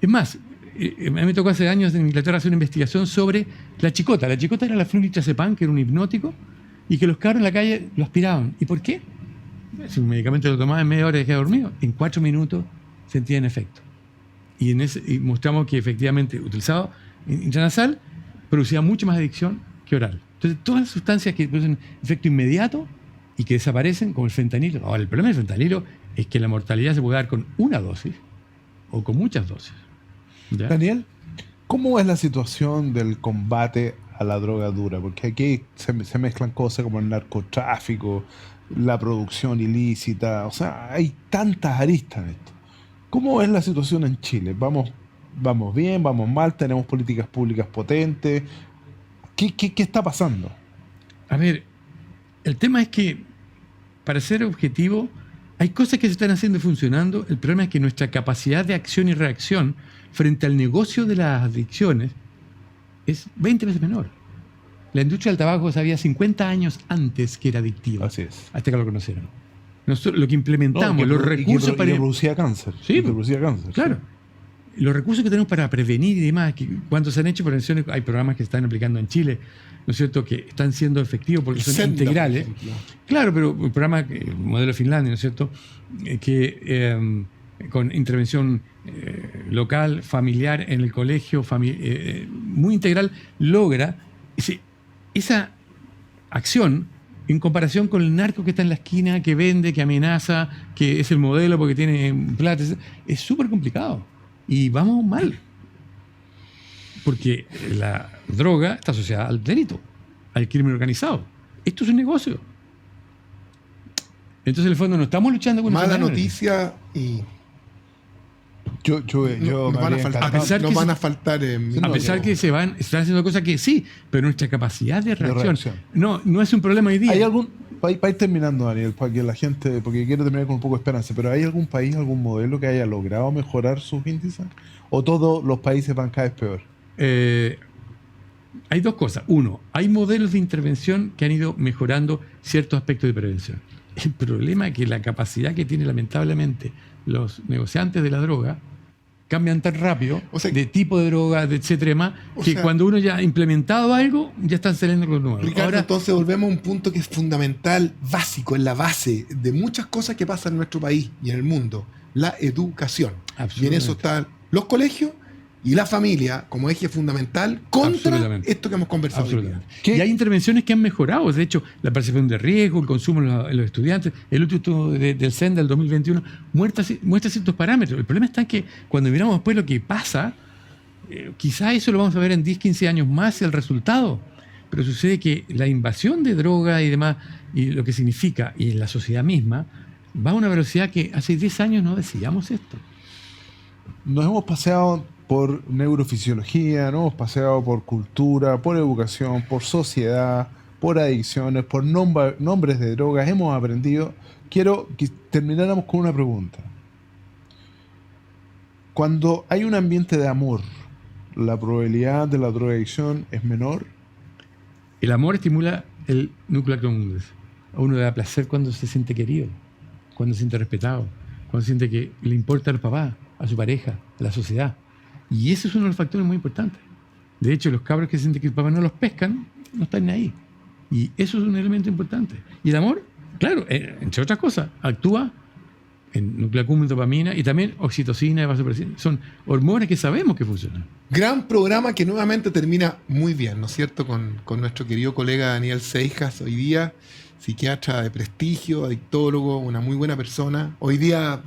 Speaker 3: Es más, a mí me tocó hace años en Inglaterra hacer una investigación sobre la chicota. La chicota era la flunitrazepam, que era un hipnótico, y que los cabros en la calle lo aspiraban. ¿Y por qué? Si un medicamento lo tomaba en media hora y dejaba dormido, en 4 minutos sentían efecto. Y mostramos que efectivamente utilizado intranasal producía mucho más adicción que oral. Entonces, todas las sustancias que producen efecto inmediato y que desaparecen, como el fentanilo. Ahora, el problema del fentanilo es que la mortalidad se puede dar con una dosis o con muchas dosis. ¿Ya?
Speaker 2: Daniel, ¿cómo es la situación del combate a la droga dura? Porque aquí se mezclan cosas como el narcotráfico, la producción ilícita, o sea, hay tantas aristas en esto. ¿Cómo es la situación en Chile? ¿Vamos bien, vamos mal, tenemos políticas públicas potentes? ¿Qué está pasando?
Speaker 3: A ver, el tema es que, para ser objetivo, hay cosas que se están haciendo y funcionando. El problema es que nuestra capacidad de acción y reacción frente al negocio de las adicciones es 20 veces menor. La industria del tabaco sabía 50 años antes que era adictiva.
Speaker 2: Así es.
Speaker 3: Hasta que lo conocieron. Nosotros, lo que implementamos,
Speaker 2: No,
Speaker 3: los recursos
Speaker 2: y
Speaker 3: para...
Speaker 2: que producía cáncer.
Speaker 3: Sí,
Speaker 2: y que producía cáncer.
Speaker 3: Claro.
Speaker 2: Sí.
Speaker 3: Los recursos que tenemos para prevenir y demás, cuando se han hecho prevenciones, hay programas que se están aplicando en Chile, ¿no es cierto?, que están siendo efectivos porque son
Speaker 1: Senda,
Speaker 3: integrales.
Speaker 1: por ejemplo.
Speaker 3: Claro, pero un programa, el modelo Finlandia, ¿no es cierto?, con intervención local, familiar, en el colegio, muy integral, logra esa acción en comparación con el narco que está en la esquina, que vende, que amenaza, que es el modelo porque tiene plata. Es súper complicado. Y vamos mal. Porque la droga está asociada al delito, al crimen organizado. Esto es un negocio. Entonces, en el fondo, no estamos luchando con
Speaker 1: Mala
Speaker 3: enfermedades.
Speaker 1: noticia y
Speaker 2: Yo
Speaker 1: nos
Speaker 2: me
Speaker 1: van a
Speaker 2: habría
Speaker 1: faltar,
Speaker 3: A pesar
Speaker 1: nos
Speaker 3: que
Speaker 1: van
Speaker 3: se-
Speaker 1: a faltar
Speaker 2: Sí,
Speaker 3: A
Speaker 2: no,
Speaker 3: pesar
Speaker 2: no.
Speaker 3: que se están haciendo cosas que sí, pero nuestra capacidad de reacción,
Speaker 2: reacción.
Speaker 3: no es un problema hoy día.
Speaker 2: ¿Hay algún, para ir terminando, Daniel, para que la gente, porque quiero terminar con un poco de esperanza, pero ¿hay algún país, algún modelo que haya logrado mejorar sus índices? ¿O todos los países van cada vez peor?
Speaker 3: Hay dos cosas. Uno, hay modelos de intervención que han ido mejorando ciertos aspectos de prevención. El problema es que la capacidad que tienen lamentablemente los negociantes de la droga cambian tan rápido,
Speaker 1: O sea,
Speaker 3: de tipo de droga, de etcétera y más,
Speaker 1: o
Speaker 3: que
Speaker 1: sea,
Speaker 3: cuando uno ya ha implementado algo, ya están saliendo con lo nuevo.
Speaker 1: Ricardo,
Speaker 3: Ahora,
Speaker 1: entonces volvemos a un punto que es fundamental, básico, en la base de muchas cosas que pasan en nuestro país y en el mundo, la educación. Y en eso están los colegios y la familia como eje fundamental contra
Speaker 3: Absolutamente.
Speaker 1: esto que hemos conversado hoy día.
Speaker 3: absolutamente.
Speaker 2: ¿Qué?
Speaker 3: Y hay intervenciones que han mejorado. De hecho, la percepción de riesgo, el consumo en los estudiantes, el último estudio del CEN del 2021 muestra ciertos parámetros. El problema está en que cuando miramos después lo que pasa, quizá eso lo vamos a ver en 10, 15 años más, el resultado. Pero sucede que la invasión de droga y demás, y lo que significa, y en la sociedad misma, va a una velocidad que hace 10 años no decíamos esto.
Speaker 2: Nos hemos paseado por neurofisiología, nos hemos paseado por cultura, por educación, por sociedad, por adicciones, por nombres de drogas, hemos aprendido. Quiero que termináramos con una pregunta. Cuando hay un ambiente de amor, ¿la probabilidad de la drogadicción es menor?
Speaker 3: El amor estimula el núcleo accumbens. A uno le da placer cuando se siente querido, cuando se siente respetado, cuando siente que le importa al papá, a su pareja, a la sociedad. Y ese es uno de los factores muy importantes. De hecho, los cabros que sienten que el papá no los pescan, no están ni ahí. Y eso es un elemento importante. Y el amor, claro, entre otras cosas, actúa en núcleo accumbens, dopamina y también oxitocina y vasopresina. Son hormonas que sabemos que funcionan.
Speaker 1: Gran programa que nuevamente termina muy bien, ¿no es cierto? Con nuestro querido colega Daniel Seijas, hoy día psiquiatra de prestigio, adictólogo, una muy buena persona. Hoy día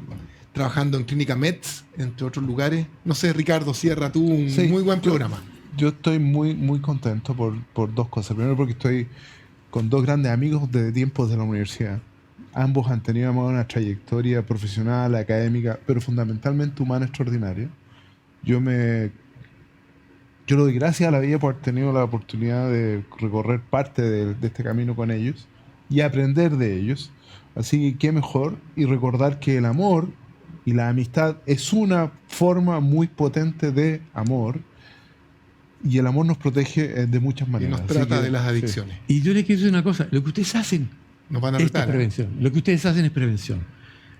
Speaker 1: trabajando en Clínica Mets, entre otros lugares. No sé, Ricardo, cierra tú un muy buen programa.
Speaker 2: Yo estoy muy, muy contento por dos cosas. Primero porque estoy con dos grandes amigos de tiempos de la universidad. Ambos han tenido una trayectoria profesional, académica, pero fundamentalmente humana extraordinaria. Yo le doy gracias a la vida por haber tenido la oportunidad de recorrer parte de este camino con ellos y aprender de ellos. Así que qué mejor, y recordar que el amor y la amistad es una forma muy potente de amor, y el amor nos protege de muchas
Speaker 1: Y
Speaker 2: maneras.
Speaker 1: nos trata de las adicciones.
Speaker 3: Y yo les quiero decir una cosa, lo que ustedes hacen
Speaker 1: Nos van a
Speaker 3: es
Speaker 1: retar.
Speaker 3: prevención. Lo que ustedes hacen es prevención.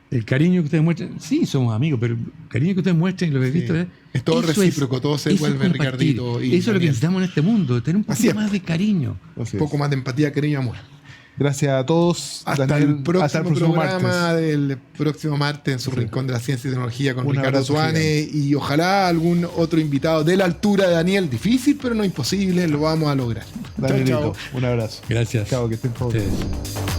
Speaker 3: El cariño que ustedes muestran, sí, somos amigos, pero el cariño que ustedes muestran y lo que he visto,
Speaker 1: Es todo
Speaker 3: eso
Speaker 1: recíproco, todo se
Speaker 3: eso es
Speaker 1: vuelve,
Speaker 3: compartir.
Speaker 1: Ricardito. Y
Speaker 3: Eso es lo que
Speaker 1: Daniel.
Speaker 3: necesitamos en este mundo, tener un
Speaker 1: Así
Speaker 3: poquito
Speaker 1: es.
Speaker 3: más de cariño.
Speaker 2: Así
Speaker 1: Un
Speaker 2: es.
Speaker 1: poco más de empatía, cariño y amor.
Speaker 2: Gracias a todos.
Speaker 1: Hasta
Speaker 2: Daniel,
Speaker 1: el próximo programa
Speaker 2: martes.
Speaker 1: del próximo martes en su Rincón de la Ciencia y Tecnología con
Speaker 2: Un
Speaker 1: Ricardo
Speaker 2: abrazo
Speaker 1: Suárez y ojalá algún otro invitado de la altura de Daniel. Difícil, pero no imposible, lo vamos a lograr.
Speaker 2: Danielito,
Speaker 1: Chao, chao.
Speaker 2: un abrazo.
Speaker 3: Gracias.
Speaker 2: Chao, que estén todos bien.
Speaker 3: Ustedes.